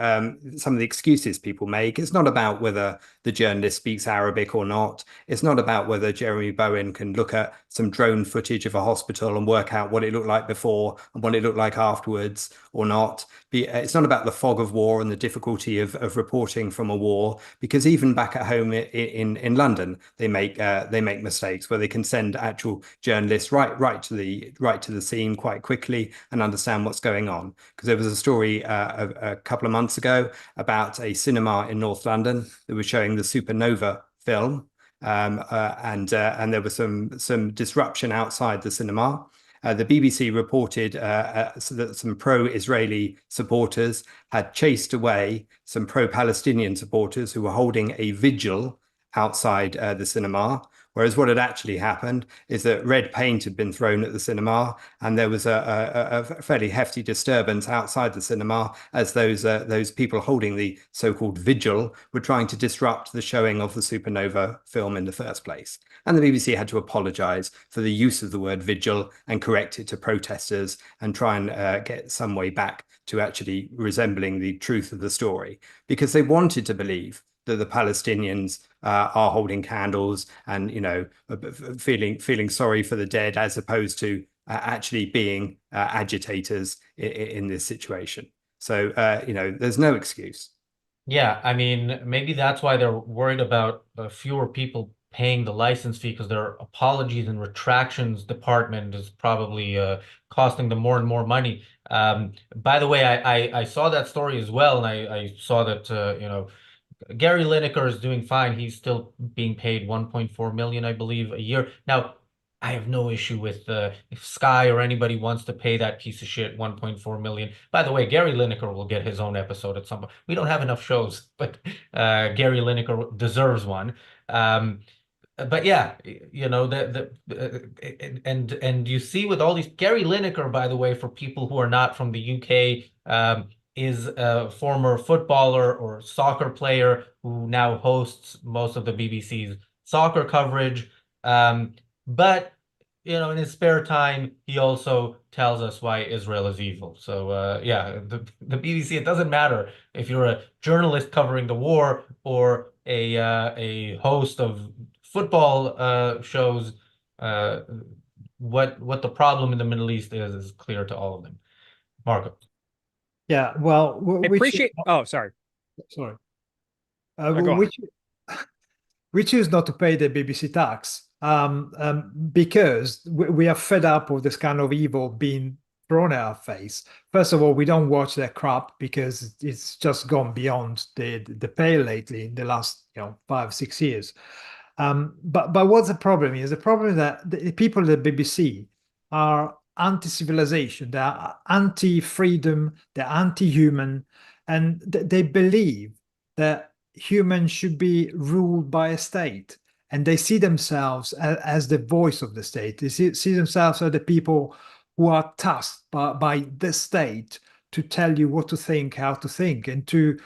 some of the excuses people make, it's not about whether the journalist speaks Arabic or not. It's not about whether Jeremy Bowen can look at some drone footage of a hospital and work out what it looked like before and what it looked like afterwards or not. It's not about the fog of war and the difficulty of reporting from a war, because even back at home in London, they make mistakes where they can send actual journalists right to the scene quite quickly and understand what's going on. Because there was a story a couple of months ago about a cinema in North London that was showing the Supernova film, and there was some disruption outside the cinema. The BBC reported that some pro-Israeli supporters had chased away some pro-Palestinian supporters who were holding a vigil outside the cinema. Whereas what had actually happened is that red paint had been thrown at the cinema, and there was a fairly hefty disturbance outside the cinema as those people holding the so-called vigil were trying to disrupt the showing of the Supernova film in the first place. And the BBC had to apologize for the use of the word vigil and correct it to protesters and try and get some way back to actually resembling the truth of the story, because they wanted to believe that the Palestinians are holding candles and feeling sorry for the dead, as opposed to actually being agitators in this situation. So there's no excuse. Yeah, I mean, maybe that's why they're worried about fewer people paying the license fee, because their apologies and retractions department is probably costing them more and more money. By the way, I saw that story as well, and I saw that Gary Lineker is doing fine. He's still being paid 1.4 million, I believe, a year. Now, I have no issue with if Sky or anybody wants to pay that piece of shit 1.4 million. By the way, Gary Lineker will get his own episode at some point. We don't have enough shows, but Gary Lineker deserves one. But yeah, and you see with all these, Gary Lineker, by the way, for people who are not from the UK, is a former footballer or soccer player who now hosts most of the BBC's soccer coverage. But in his spare time, he also tells us why Israel is evil. So yeah, the BBC, it doesn't matter if you're a journalist covering the war or a host of football shows. What the problem in the Middle East is clear to all of them. Marco. Yeah, well, I which appreciate. Oh, sorry. sorry, Go on. we choose not to pay the BBC tax because we are fed up of this kind of evil being thrown at our face. First of all, we don't watch that crap because it's just gone beyond the pale lately in the last 5-6 years. But what's the problem is? The problem is that the people at the BBC are anti-civilization, they're anti-freedom, they're anti-human, and they believe that humans should be ruled by a state. And they see themselves as the voice of the state. They see themselves as the people who are tasked by the state to tell you what to think, how to think, and to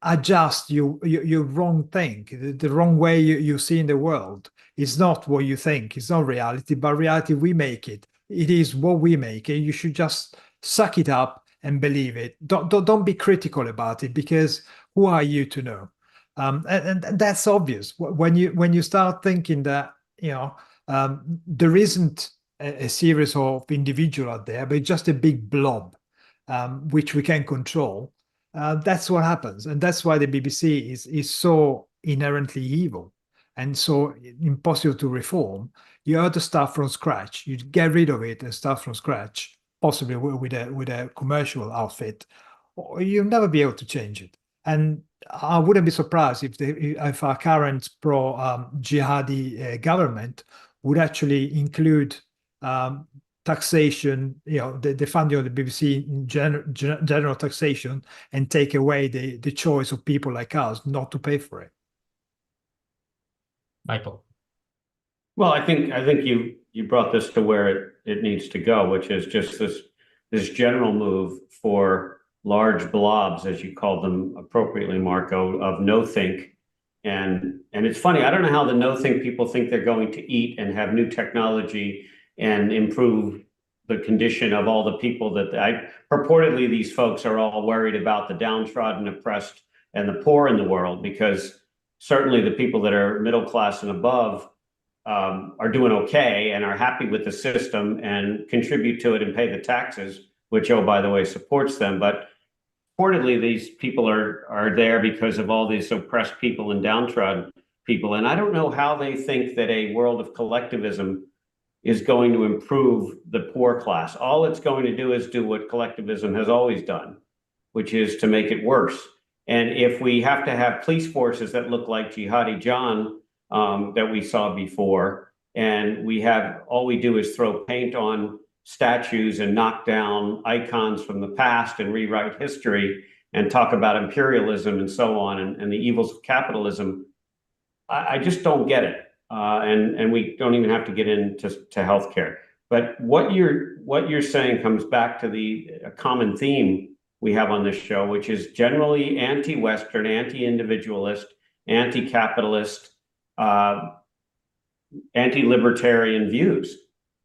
adjust your wrong think, the wrong way you see in the world. It's not what you think, it's not reality, but reality, we make it. It is what we make, and you should just suck it up and believe it. Don't be critical about it, because who are you to know? And that's obvious when you start thinking that there isn't a series of individuals out there, but just a big blob which we can control. That's what happens, and that's why the BBC is so inherently evil and so impossible to reform. You have to start from scratch. You get rid of it and start from scratch, possibly with a commercial outfit, or you'll never be able to change it. And I wouldn't be surprised if our current pro-jihadi government would actually include taxation, the funding of the BBC in general taxation, and take away the choice of people like us not to pay for it. Michael. Well, I think you brought this to where it needs to go, which is just this general move for large blobs, as you called them appropriately, Marco, of no think. And it's funny, I don't know how the no think people think they're going to eat and have new technology and improve the condition of all the people that purportedly these folks are all worried about the downtrodden, oppressed, and the poor in the world, because certainly the people that are middle class and above are doing okay and are happy with the system and contribute to it and pay the taxes, which, oh, by the way, supports them. But reportedly, these people are there because of all these oppressed people and downtrodden people. And I don't know how they think that a world of collectivism is going to improve the poor class. All it's going to do is do what collectivism has always done, which is to make it worse. And if we have to have police forces that look like Jihadi John that we saw before, and all we do is throw paint on statues and knock down icons from the past and rewrite history and talk about imperialism and so on, and the evils of capitalism, I just don't get it. And we don't even have to get into healthcare. But what you're saying comes back to a common theme we have on this show, which is generally anti-Western, anti-individualist, anti-capitalist, anti-libertarian views.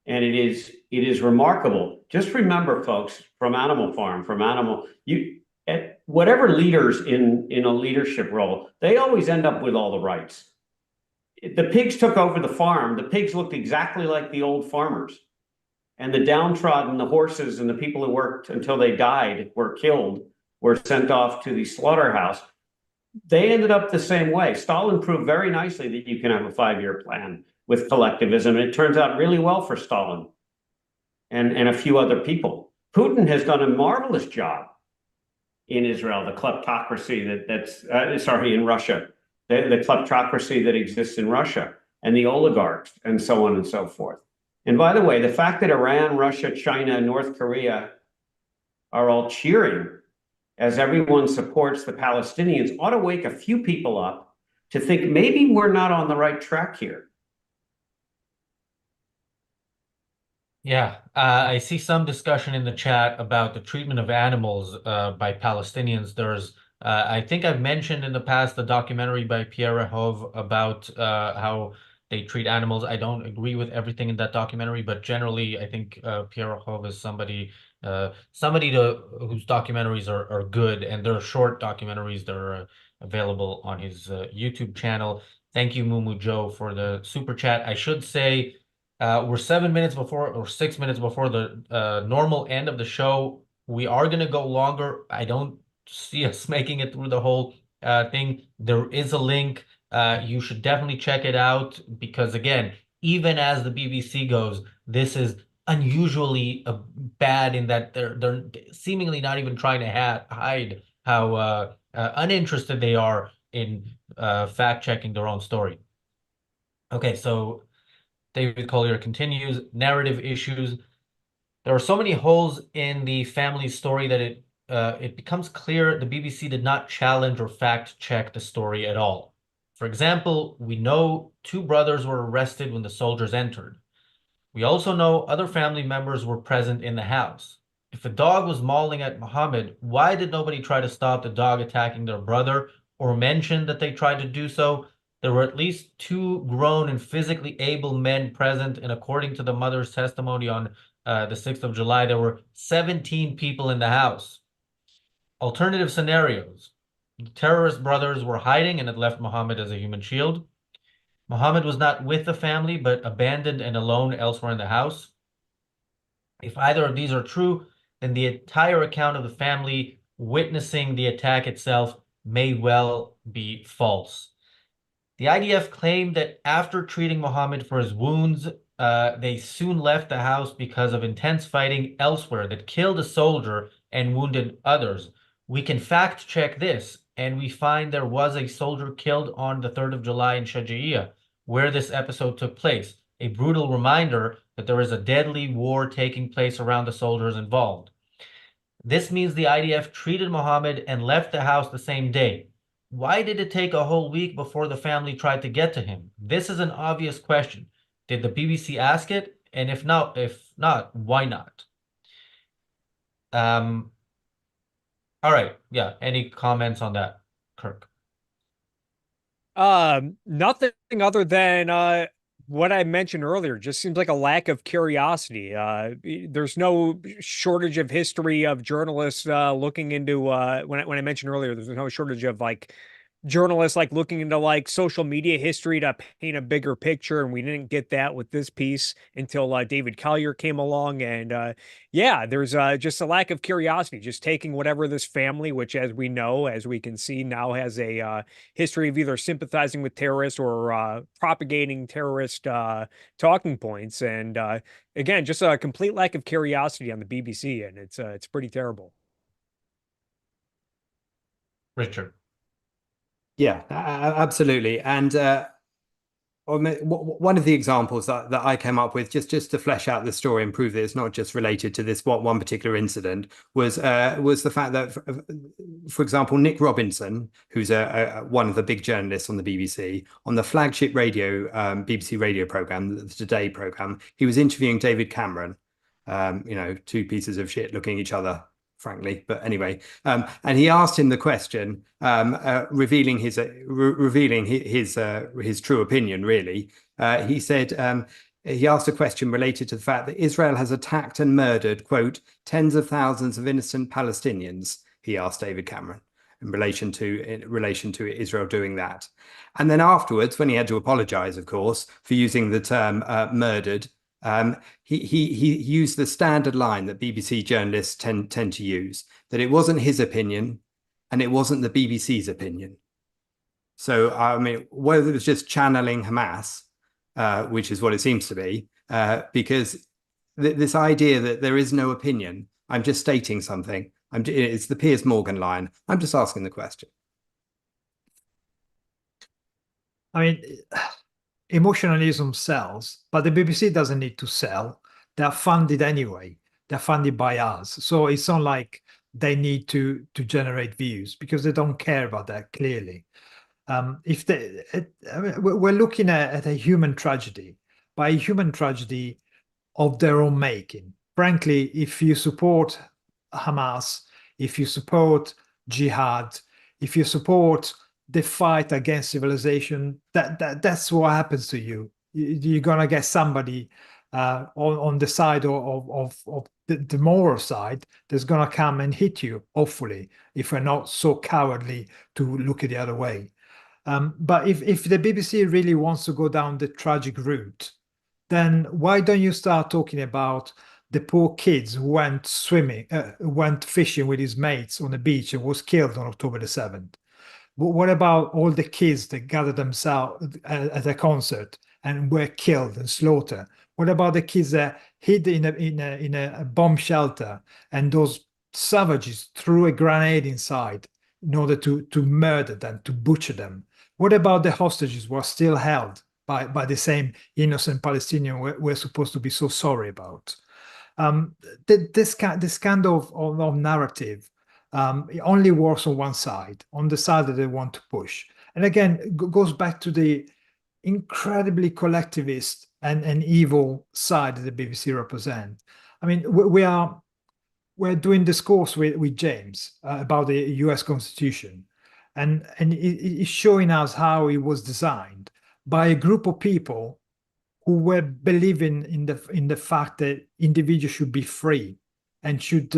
And it is remarkable. Just remember, folks, from Animal Farm, whatever leaders in a leadership role, they always end up with all the rights. The pigs took over the farm. The pigs looked exactly like the old farmers. And the downtrodden, the horses, and the people who worked until they died, were killed, were sent off to the slaughterhouse. They ended up the same way. Stalin proved very nicely that you can have a 5-year plan with collectivism. And it turns out really well for Stalin and a few other people. Putin has done a marvelous job in Israel, the kleptocracy in Russia, the kleptocracy that exists in Russia, and the oligarchs, and so on and so forth. And by the way, the fact that Iran, Russia, China, and North Korea are all cheering as everyone supports the Palestinians ought to wake a few people up to think maybe we're not on the right track here. Yeah, I see some discussion in the chat about the treatment of animals by Palestinians. I think I've mentioned in the past the documentary by Pierre Rehov about how they treat animals. I don't agree with everything in that documentary, but generally, I think Pierre Rehov is somebody whose documentaries are good, and they're short documentaries. They're available on his YouTube channel. Thank you, Mumu Joe, for the super chat. I should say we're 7 minutes before or 6 minutes before the normal end of the show. We are going to go longer. I don't see us making it through the whole thing. There is a link. You should definitely check it out because, again, even as the BBC goes, this is unusually bad in that they're seemingly not even trying to hide how uninterested they are in fact checking their own story. Okay, so David Collier continues, narrative issues. There are so many holes in the family story that it becomes clear the BBC did not challenge or fact check the story at all. For example, we know 2 brothers were arrested when the soldiers entered. We also know other family members were present in the house. If a dog was mauling at Muhammad, why did nobody try to stop the dog attacking their brother or mention that they tried to do so? There were at least 2 grown and physically able men present, and according to the mother's testimony on the 6th of July, there were 17 people in the house. Alternative scenarios. The terrorist brothers were hiding and had left Muhammad as a human shield. Muhammad was not with the family, but abandoned and alone elsewhere in the house. If either of these are true, then the entire account of the family witnessing the attack itself may well be false. The IDF claimed that after treating Muhammad for his wounds, they soon left the house because of intense fighting elsewhere that killed a soldier and wounded others. We can fact check this, and we find there was a soldier killed on the 3rd of July in Shaja'iyah, where this episode took place, a brutal reminder that there is a deadly war taking place around the soldiers involved. This means the IDF treated Muhammad and left the house the same day. Why did it take a whole week before the family tried to get to him? This is an obvious question. Did the BBC ask it? And if not, why not? All right. Yeah. Any comments on that, Kirk? Nothing other than what I mentioned earlier. Just seems like a lack of curiosity. There's no shortage of history of journalists looking into when I mentioned earlier, there's no shortage of like journalists like looking into like social media history to paint a bigger picture, and we didn't get that with this piece until David Collier came along. And yeah, there's just a lack of curiosity, just taking whatever this family, which as we know, as we can see now, has a history of either sympathizing with terrorists or propagating terrorist talking points. And again, just a complete lack of curiosity on the BBC, and it's pretty terrible. Richard. Yeah, absolutely. And one of the examples that I came up with, just to flesh out the story and prove that it's not just related to this one particular incident, was the fact that, for example, Nick Robinson, who's one of the big journalists on the BBC, on the flagship BBC radio program, the Today program, he was interviewing David Cameron. 2 pieces of shit looking at each other, frankly, but anyway, and he asked him the question, revealing his true opinion. Really, he said he asked a question related to the fact that Israel has attacked and murdered, quote, tens of thousands of innocent Palestinians. He asked David Cameron in relation to Israel doing that, and then afterwards, when he had to apologize, of course, for using the term murdered. He used the standard line that BBC journalists tend to use, that it wasn't his opinion and it wasn't the BBC's opinion. So, I mean, whether it was just channeling Hamas, which is what it seems to be, because this idea that there is no opinion, I'm just stating something. It's the Piers Morgan line. I'm just asking the question. I mean, emotionalism sells, but the BBC doesn't need to sell. They're funded anyway. They're funded by us. So it's not like they need to generate views because they don't care about that, clearly. We're looking at a human tragedy, by a human tragedy of their own making. Frankly, if you support Hamas, if you support jihad, if you support the fight against civilization, that's what happens to you. you're gonna get somebody on the side of the moral side that's gonna come and hit you, hopefully, if we're not so cowardly to look at the other way. But if the BBC really wants to go down the tragic route, then why don't you start talking about the poor kids who went swimming, went fishing with his mates on the beach and was killed on October the 7th? What about all the kids that gathered themselves at a concert and were killed and slaughtered? What about the kids that hid in a bomb shelter and those savages threw a grenade inside in order to murder them, to butcher them? What about the hostages who are still held by the same innocent Palestinian we're supposed to be so sorry about? This kind of narrative it only works on one side, on the side that they want to push. And again, it goes back to the incredibly collectivist and evil side that the BBC represent. I mean, we're doing this course with James about the US Constitution, and it's showing us how it was designed by a group of people who were believing in the fact that individuals should be free and should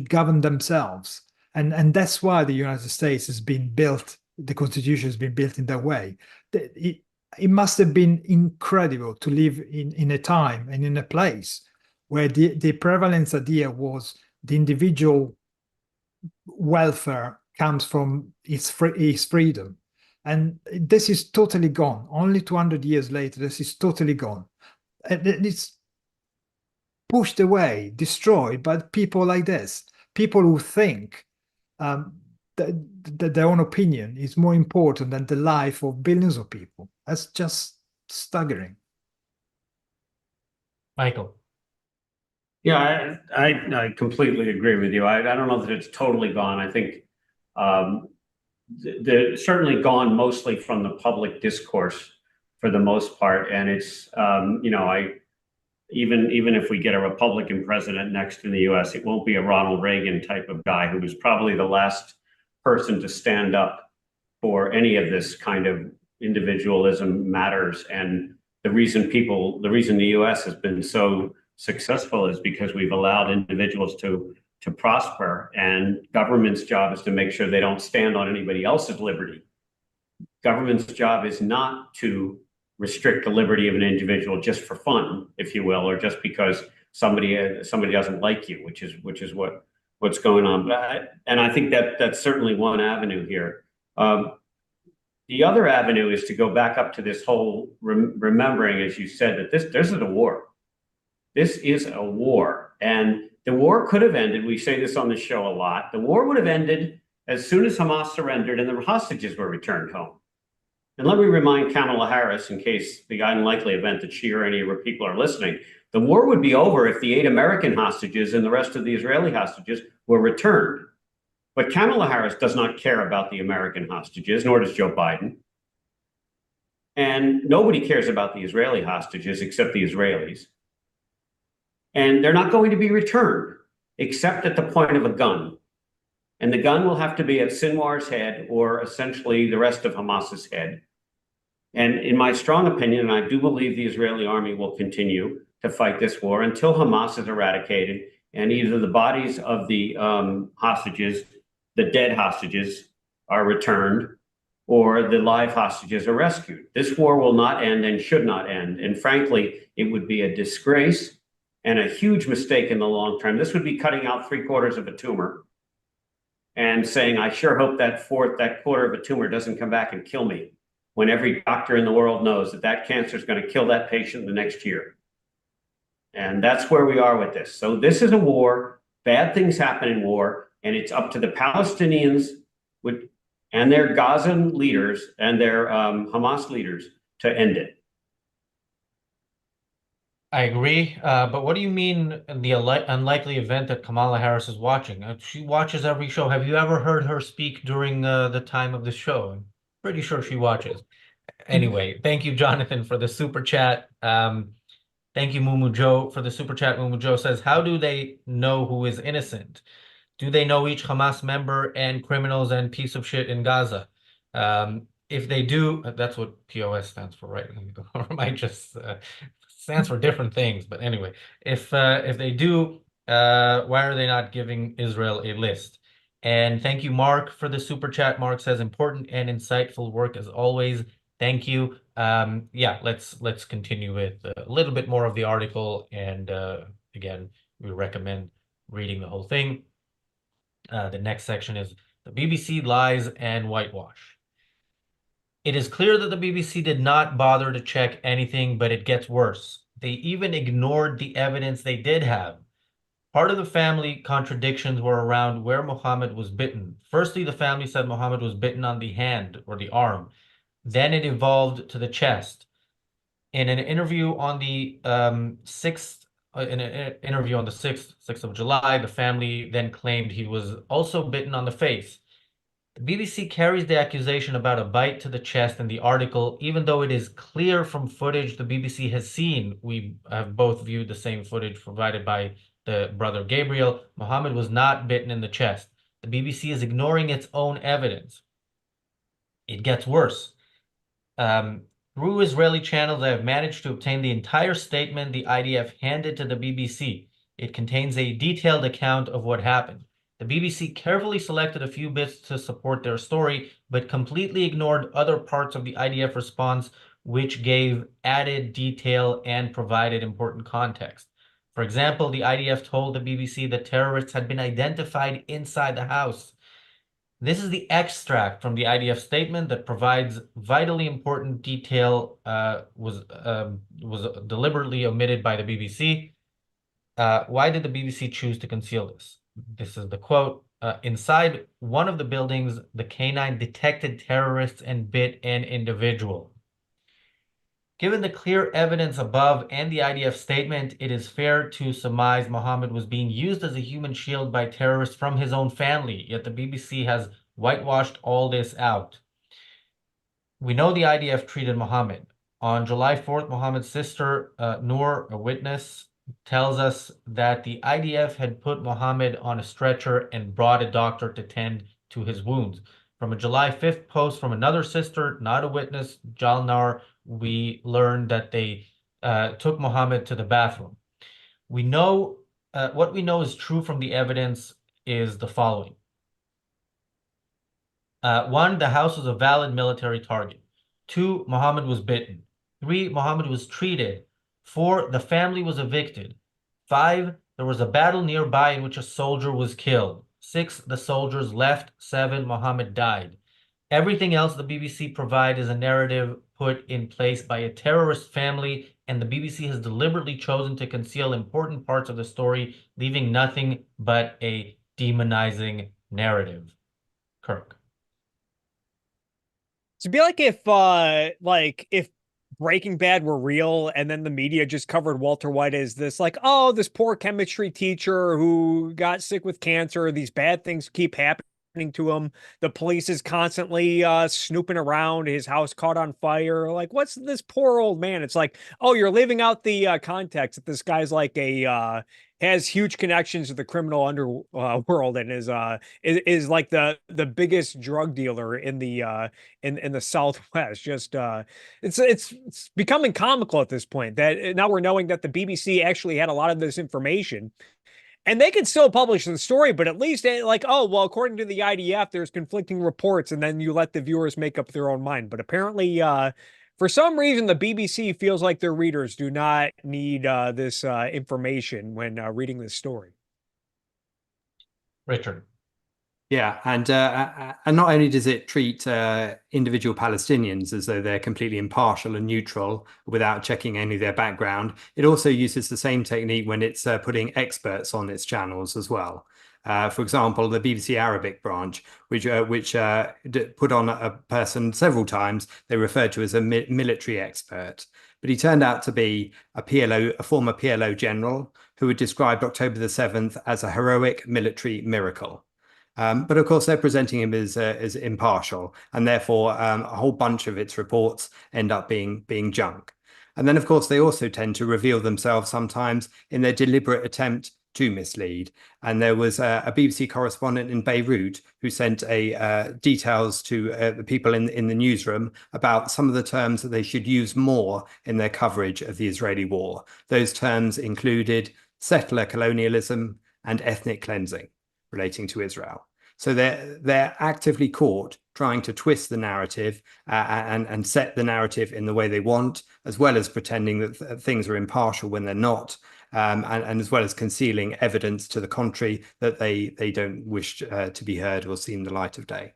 govern themselves. And that's why the United States has been built, the Constitution has been built in that way. It must have been incredible to live in a time and in a place where the prevalence idea was the individual welfare comes from his freedom. And this is totally gone. Only 200 years later, this is totally gone. And it's pushed away, destroyed by people like this, people who think that their own opinion is more important than the life of billions of people. That's just staggering. Michael. Yeah, I completely agree with you. I don't know that it's totally gone. I think they're certainly gone mostly from the public discourse for the most part. And it's, even if we get a Republican president next in the US, it won't be a Ronald Reagan type of guy who was probably the last person to stand up for any of this kind of individualism matters. And the reason the US has been so successful is because we've allowed individuals to prosper, and government's job is to make sure they don't stand on anybody else's liberty. Government's job is not to restrict the liberty of an individual just for fun, if you will, or just because somebody doesn't like you, which is what's going on. And I think that's certainly one avenue here. The other avenue is to go back up to this whole remembering, as you said, that this is a war. This is a war, and the war could have ended. We say this on the show a lot. The war would have ended as soon as Hamas surrendered and the hostages were returned home. And let me remind Kamala Harris, in case the unlikely event that she or any of her people are listening, the war would be over if the 8 American hostages and the rest of the Israeli hostages were returned. But Kamala Harris does not care about the American hostages, nor does Joe Biden. And nobody cares about the Israeli hostages except the Israelis. And they're not going to be returned, except at the point of a gun. And the gun will have to be at Sinwar's head, or essentially the rest of Hamas's head. And in my strong opinion, and I do believe the Israeli army will continue to fight this war until Hamas is eradicated and either the bodies of the hostages, the dead hostages, are returned, or the live hostages are rescued. This war will not end and should not end. And frankly, it would be a disgrace and a huge mistake in the long term. This would be cutting out 3/4 of a tumor and saying, I sure hope that quarter of a tumor doesn't come back and kill me, when every doctor in the world knows that cancer is going to kill that patient the next year. And that's where we are with this. So this is a war. Bad things happen in war, and it's up to the Palestinians and their Gazan leaders and their Hamas leaders to end it. I agree, but what do you mean the unlikely event that Kamala Harris is watching? She watches every show. Have you ever heard her speak during the time of the show? I'm pretty sure she watches. Anyway, thank you, Jonathan, for the super chat. Thank you, Mumu Joe, for the super chat. Mumu Joe says, how do they know who is innocent? Do they know each Hamas member and criminals and piece of shit in Gaza? if they do, that's what POS stands for, right? Or am I just stands for different things? But anyway, if they do, why are they not giving Israel a list? And thank you, Mark, for the super chat. Mark says important and insightful work as always. Thank you. Yeah, let's continue with a little bit more of the article, and again, we recommend reading the whole thing. The next section is the BBC lies and whitewash. It is clear that the BBC did not bother to check anything, but it gets worse. They even ignored the evidence they did have. Part of the family contradictions were around where Muhammad was bitten. Firstly, the family said Muhammad was bitten on the hand or the arm. Then it evolved to the chest. In an interview on the 6th, in an interview on the 6th of July, the family then claimed he was also bitten on the face. The BBC carries the accusation about a bite to the chest in the article, even though it is clear from footage the BBC has seen. We have both viewed the same footage provided by the brother Gabriel. Muhammad was not bitten in the chest. The BBC is ignoring its own evidence. It gets worse. Through Israeli channels, I have managed to obtain the entire statement the IDF handed to the BBC. It contains a detailed account of what happened. The BBC carefully selected a few bits to support their story, but completely ignored other parts of the IDF response, which gave added detail and provided important context. For example, the IDF told the BBC that terrorists had been identified inside the house. This is the extract from the IDF statement that provides vitally important detail, was deliberately omitted by the BBC. Why did the BBC choose to conceal this? This is the quote. Inside one of the buildings, the canine detected terrorists and bit an individual. Given the clear evidence above and the IDF statement, it is fair to surmise Muhammad was being used as a human shield by terrorists from his own family, yet the BBC has whitewashed all this out. We know the IDF treated Muhammad. On July 4th, Muhammad's sister, Noor, a witness, tells us that the IDF had put Muhammad on a stretcher and brought a doctor to tend to his wounds. From a July 5th post from another sister, not a witness, Jalnar, we learned that they took Muhammad to the bathroom. We know what we know is true from the evidence is the following. One, the house was a valid military target. Two, Muhammad was bitten. Three, Muhammad was treated. Four, the family was evicted. Five, there was a battle nearby in which a soldier was killed. Six, the soldiers left. Seven, Muhammad died. Everything else the BBC provide is a narrative put in place by a terrorist family, and the BBC has deliberately chosen to conceal important parts of the story, leaving nothing but a demonizing narrative. Kirk. To be like if Breaking Bad were real and then the media just covered Walter White as this like, oh, this poor chemistry teacher who got sick with cancer, these bad things keep happening to him. The police is constantly snooping around, his house caught on fire. Like, what's this poor old man? It's like, oh, you're leaving out the context that this guy's like a has huge connections to the criminal underworld and is like the biggest drug dealer in the Southwest. Just it's becoming comical at this point that now we're knowing that the BBC actually had a lot of this information. And they can still publish the story, but at least like, oh, well, according to the IDF, there's conflicting reports, and then you let the viewers make up their own mind. But apparently, for some reason, the BBC feels like their readers do not need this information when reading this story. Richard. Yeah, and not only does it treat individual Palestinians as though they're completely impartial and neutral without checking any of their background, it also uses the same technique when it's putting experts on its channels as well. For example, the BBC Arabic branch, which put on a person several times, they referred to as a military expert. But he turned out to be a former PLO general who had described October the 7th as a heroic military miracle. But of course, they're presenting him as impartial, and therefore a whole bunch of its reports end up being junk. And then, of course, they also tend to reveal themselves sometimes in their deliberate attempt to mislead. And there was a BBC correspondent in Beirut who sent details to the people in the newsroom about some of the terms that they should use more in their coverage of the Israeli war. Those terms included settler colonialism and ethnic cleansing relating to Israel. So they're actively caught trying to twist the narrative and set the narrative in the way they want, as well as pretending that things are impartial when they're not, and as well as concealing evidence to the contrary that they don't wish to be heard or seen the light of day.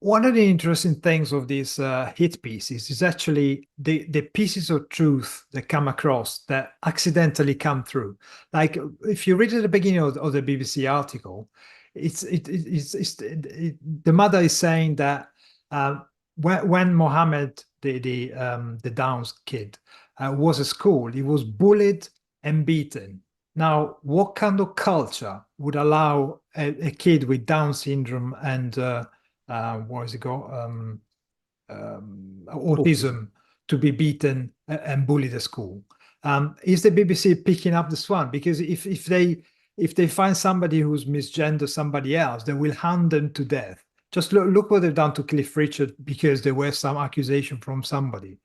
One of the interesting things of these hit pieces is actually the pieces of truth that come across that accidentally come through. Like if you read at the beginning of the BBC article, the mother is saying that when Mohammed, the Downs kid, was at school, he was bullied and beaten. Now, what kind of culture would allow a kid with Down syndrome and what is it called? Autism to be beaten and bullied at school? Is the BBC picking up this one? Because if they find somebody who's misgendered somebody else, they will hand them to death. Just look what they've done to Cliff Richard because there was some accusation from somebody.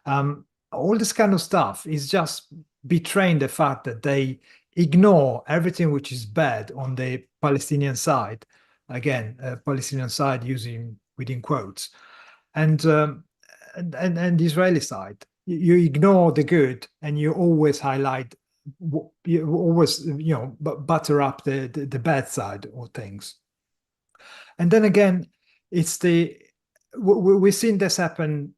All this kind of stuff is just betraying the fact that they ignore everything which is bad on the Palestinian side. Again, Palestinian side using within quotes, and the Israeli side. You ignore the good, and you always highlight, you always butter up the bad side of things. And then again, it's we've seen this happen,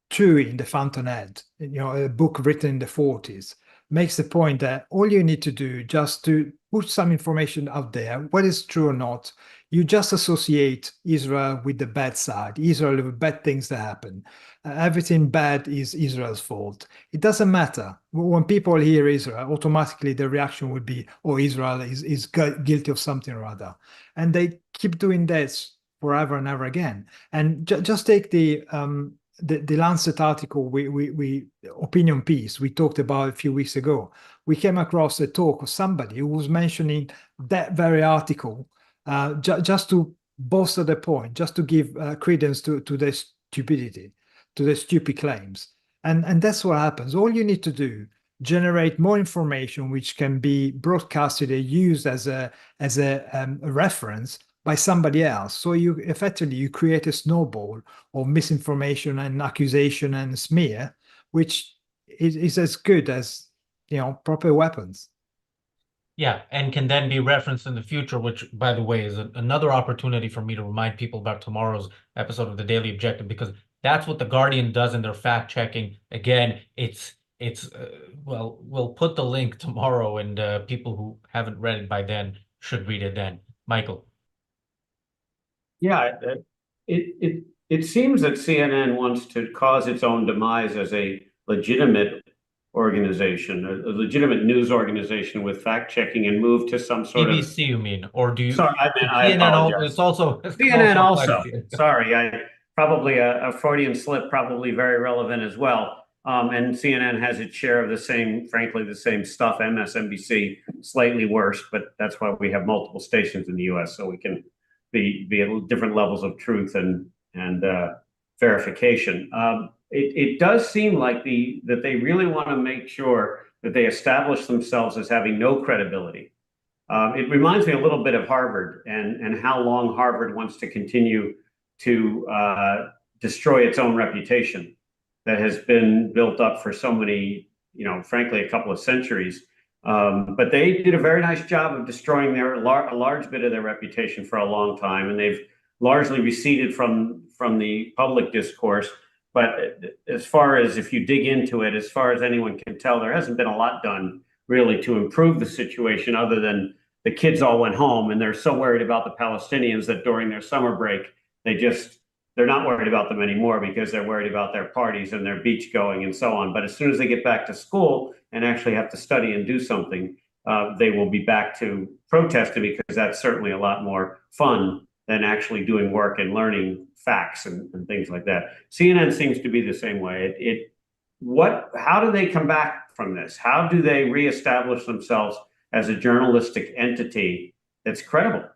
too, in The Fountainhead. A book written in the 40s makes the point that all you need to do just to put some information out there, whether it's true or not, you just associate Israel with the bad side, Israel with bad things that happen. Everything bad is Israel's fault. It doesn't matter. When people hear Israel, automatically the reaction would be, oh, Israel is guilty of something or other. And they keep doing this forever and ever again. And just take the Lancet article, we opinion piece we talked about a few weeks ago. We came across a talk of somebody who was mentioning that very article just to bolster the point, just to give credence to their stupidity, to their stupid claims. And that's what happens. All you need to do, generate more information which can be broadcasted and used as a reference by somebody else. So you effectively create a snowball of misinformation and accusation and smear, which is as good as proper weapons. Yeah, and can then be referenced in the future, which, by the way, is another opportunity for me to remind people about tomorrow's episode of the Daily Objective, because that's what The Guardian does in their fact checking. Again, well, we'll put the link tomorrow, and people who haven't read it by then should read it then. Michael. Yeah, it seems that CNN wants to cause its own demise as a legitimate organization, a legitimate news organization with fact checking, and move to some sort of BBC, you mean? Or do you? Sorry, I CNN apologize. it's also CNN also. Sorry, I probably a Freudian slip, probably very relevant as well. And CNN has its share of the same, frankly, the same stuff. MSNBC, slightly worse, but that's why we have multiple stations in the U.S. so we can be at different levels of truth and verification. It does seem like that they really want to make sure that they establish themselves as having no credibility. It reminds me a little bit of Harvard and how long Harvard wants to continue to destroy its own reputation that has been built up for so many, frankly, a couple of centuries. But they did a very nice job of destroying a large bit of their reputation for a long time, and they've largely receded from the public discourse. But as far as if you dig into it, as far as anyone can tell, there hasn't been a lot done really to improve the situation, other than the kids all went home and they're so worried about the Palestinians that during their summer break, they're not worried about them anymore because they're worried about their parties and their beach going and so on. But as soon as they get back to school and actually have to study and do something, they will be back to protesting, because that's certainly a lot more fun than actually doing work and learning facts and things like that. CNN seems to be the same way. How do they come back from this? How do they reestablish themselves as a journalistic entity that's credible?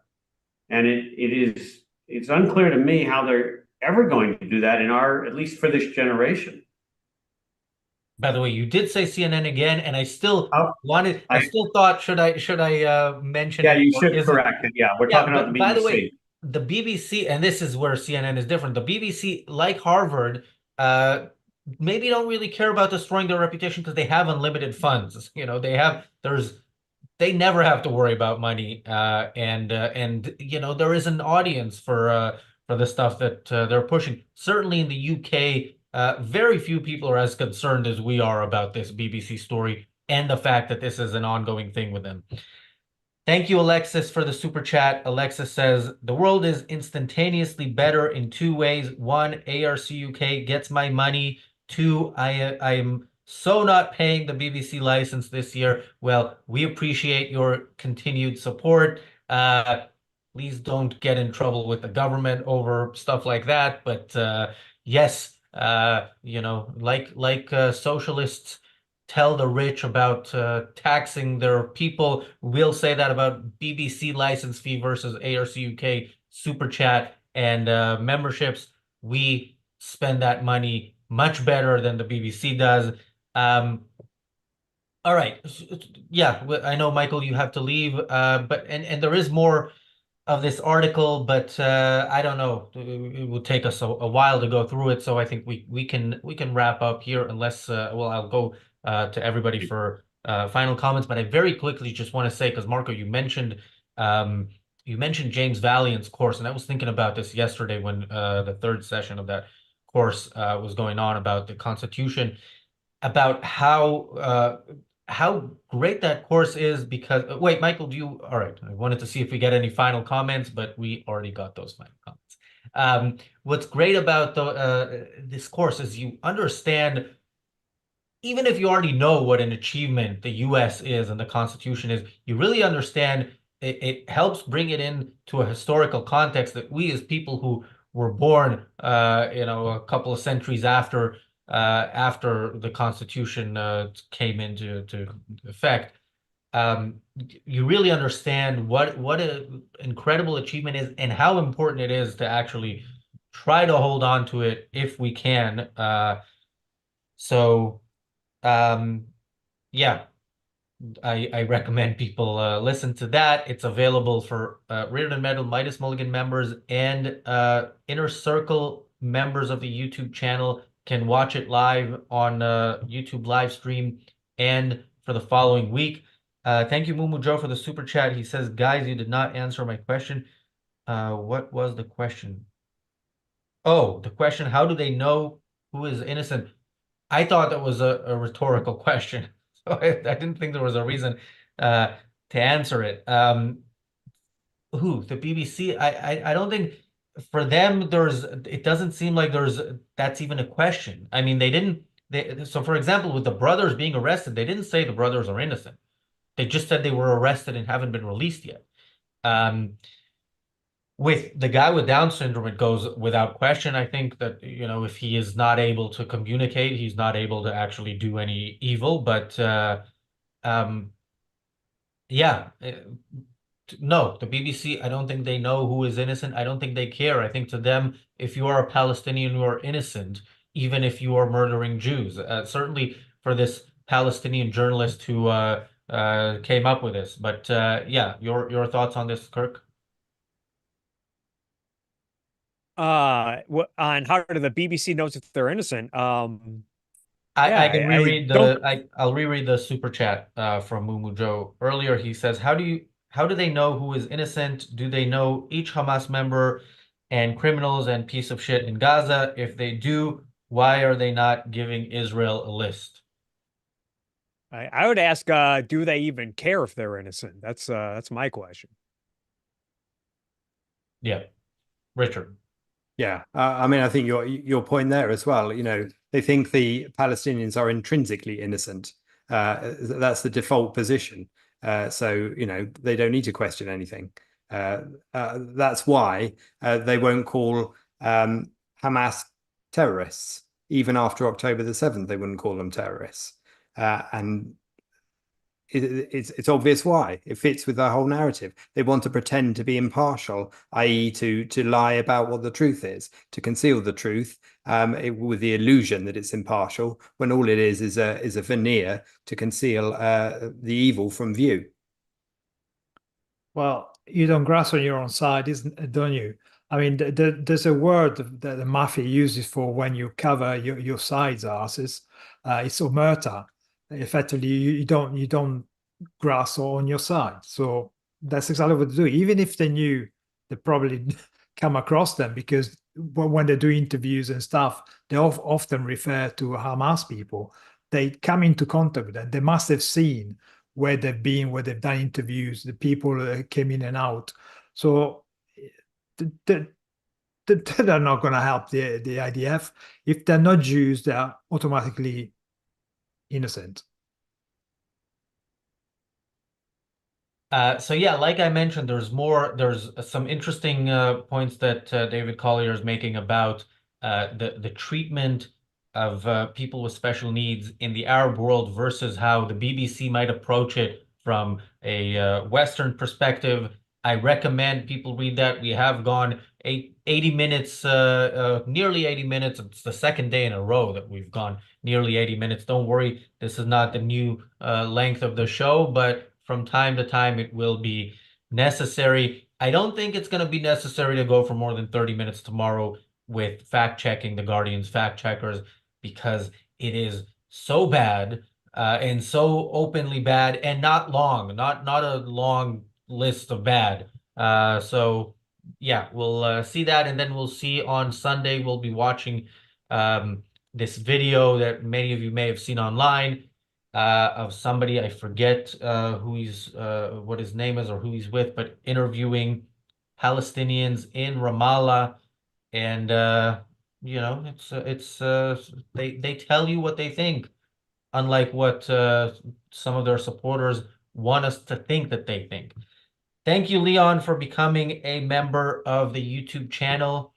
And it's unclear to me how they're ever going to do that at least for this generation. By the way, you did say CNN again, and I still Oh, I still thought, should I mention yeah, it, you or should is it? correct it. Yeah, we're Yeah, talking about but the by the BBC. way, the BBC, and this is where CNN is different. The BBC, like Harvard, maybe don't really care about destroying their reputation because they have unlimited funds. You know, they never have to worry about money, and you know, there is an audience for the stuff that they're pushing. Certainly in the UK, very few people are as concerned as we are about this BBC story and the fact that this is an ongoing thing with them. Thank you, Alexis, for the super chat. Alexis says, the world is instantaneously better in two ways. One, ARCUK gets my money. Two, I am so not paying the BBC license this year. Well, we appreciate your continued support. Please don't get in trouble with the government over stuff like that. But yes, you know, like socialists tell the rich about taxing their people. We'll say that about BBC license fee versus ARCUK super chat and memberships. We spend that money much better than the BBC does. All right. Yeah, I know, Michael, you have to leave, but and there is more of this article, but I don't know. It will take us a while to go through it, so I think we can wrap up here unless well, I'll go to everybody for final comments, but I very quickly just want to say, because Marco, you mentioned James Valiant's course, and I was thinking about this yesterday when the third session of that course was going on about the Constitution, about how great that course is. Because wait, Michael, all right, I wanted to see if we get any final comments, but we already got those final comments. What's great about this course is you understand, even if you already know what an achievement the US is and the Constitution is, you really understand it helps bring it into a historical context that we as people who were born you know, a couple of centuries after the Constitution came into effect, you really understand what an incredible achievement is and how important it is to actually try to hold on to it if we can. So yeah, I recommend people listen to that. It's available for Reardon Medal, Midas Mulligan members, and Inner Circle members of the YouTube channel can watch it live on YouTube live stream and for the following week. Thank you, Mumu Joe, for the super chat. He says, guys, you did not answer my question. What was the question? Oh, the question, how do they know who is innocent? I thought that was a rhetorical question. So I didn't think there was a reason to answer it. Who? The BBC? I don't think for them it doesn't seem like that's even a question. I mean, so for example, with the brothers being arrested, they didn't say the brothers are innocent. They just said they were arrested and haven't been released yet. With the guy with Down syndrome, it goes without question. I think that, you know, if he is not able to communicate, he's not able to actually do any evil. But yeah, no, the BBC, I don't think they know who is innocent. I don't think they care. I think to them, if you are a Palestinian, you are innocent, even if you are murdering Jews. Certainly for this Palestinian journalist who came up with this. But yeah, your thoughts on this, Kirk? On how do the BBC knows if they're innocent? I can reread don't. I'll reread the super chat from Mumu Joe earlier. He says, how do they know who is innocent? Do they know each Hamas member and criminals and piece of shit in Gaza? If they do, why are they not giving Israel a list? I would ask, do they even care if they're innocent? That's my question. Yeah, Richard. Yeah, I mean, I think your point there as well. You know, they think the Palestinians are intrinsically innocent. That's the default position. So, you know, they don't need to question anything. That's why they won't call Hamas terrorists. Even after October the 7th, they wouldn't call them terrorists. and it's obvious why. It fits with the whole narrative. They want to pretend to be impartial, i.e., to lie about what the truth is, to conceal the truth with the illusion that it's impartial, when all it is a veneer to conceal the evil from view. Well, you don't grasp on your own side, don't you? I mean, there's a word that the mafia uses for when you cover your side's asses. It's omerta. Effectively, you don't grasp on your side. So that's exactly what they do. Even if they knew, they probably come across them, because when they do interviews and stuff, they often refer to Hamas people. They come into contact with them. They must have seen where they've been, where they've done interviews, the people that came in and out. So they're not going to help the IDF. If they're not Jews, they are automatically innocent. So yeah, like I mentioned, there's some interesting points that David Collier is making about the treatment of people with special needs in the Arab world versus how the BBC might approach it from a Western perspective. I recommend people read that. We have gone 80 minutes, nearly 80 minutes. It's the second day in a row that we've gone nearly 80 minutes. Don't worry, this is not the new length of the show, but from time to time, it will be necessary. I don't think it's going to be necessary to go for more than 30 minutes tomorrow with fact-checking the Guardian's fact-checkers, because it is so bad and so openly bad, and not long, not a long list of bad. So yeah, we'll see that, and then we'll see on Sunday. We'll be watching this video that many of you may have seen online of somebody, I forget what his name is or who he's with, but interviewing Palestinians in Ramallah, and they tell you what they think, unlike what some of their supporters want us to think that they think. Thank you, Leon, for becoming a member of the YouTube channel.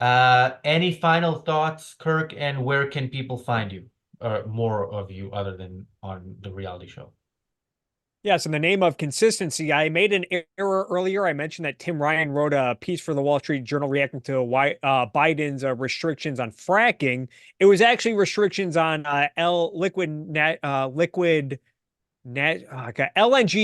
Any final thoughts, Kirk, and where can people find you? Or more of you other than on the reality show? Yes, in the name of consistency, I made an error earlier. I mentioned that Tim Ryan wrote a piece for the Wall Street Journal reacting to Biden's restrictions on fracking. It was actually restrictions on LNG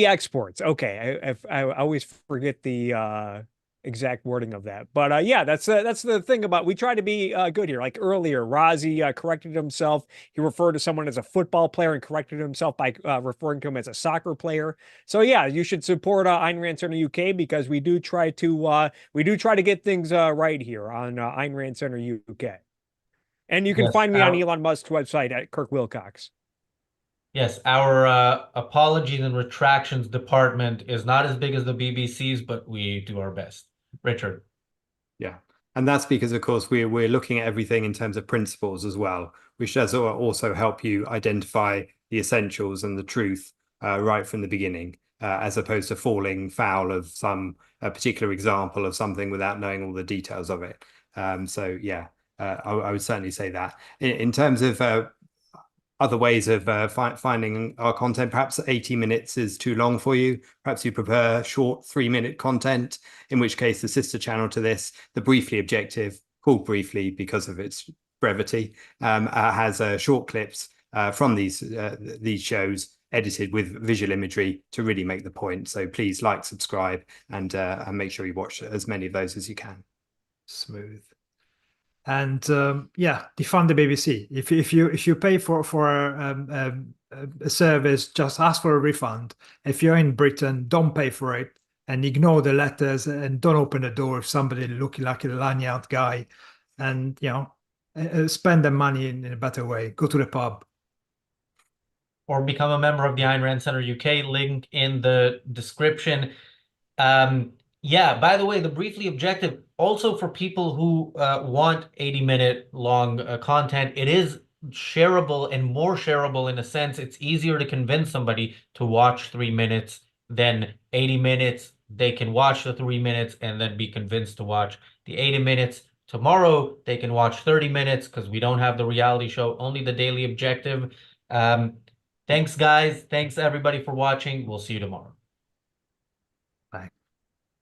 exports. Okay, I always forget the exact wording of that. But yeah, that's the thing about, we try to be good here. Like earlier, Razi corrected himself. He referred to someone as a football player and corrected himself by referring to him as a soccer player. So yeah, you should support Ayn Rand Center UK, because we do try to get things right here on Ayn Rand Center UK. And you can find me on Elon Musk's website at Kirk Wilcox. Yes, our apologies and retractions department is not as big as the BBC's, but we do our best. Richard. Yeah, and that's because, of course, we're looking at everything in terms of principles as well, which does also help you identify the essentials and the truth right from the beginning, as opposed to falling foul of some particular example of something without knowing all the details of it. So yeah, I would certainly say that. In terms of other ways of finding our content, perhaps 80 minutes is too long for you. Perhaps you prefer short 3-minute content, in which case the sister channel to this, the Briefly Objective, called Briefly because of its brevity, has short clips from these shows edited with visual imagery to really make the point. So please like, subscribe, and make sure you watch as many of those as you can. Smooth. And yeah, defund the BBC. If you pay for a service, just ask for a refund. If you're in Britain, don't pay for it, and ignore the letters, and don't open the door if somebody looking like a lanyard guy, and spend the money in a better way. Go to the pub. Or become a member of the Ayn Rand Center UK, link in the description. Yeah, by the way, the Briefly Objective, also for people who want 80-minute long content, it is shareable and more shareable in a sense. It's easier to convince somebody to watch 3 minutes than 80 minutes. They can watch the 3 minutes and then be convinced to watch the 80 minutes. Tomorrow, they can watch 30 minutes because we don't have the reality show, only the Daily Objective. Thanks, guys. Thanks, everybody, for watching. We'll see you tomorrow.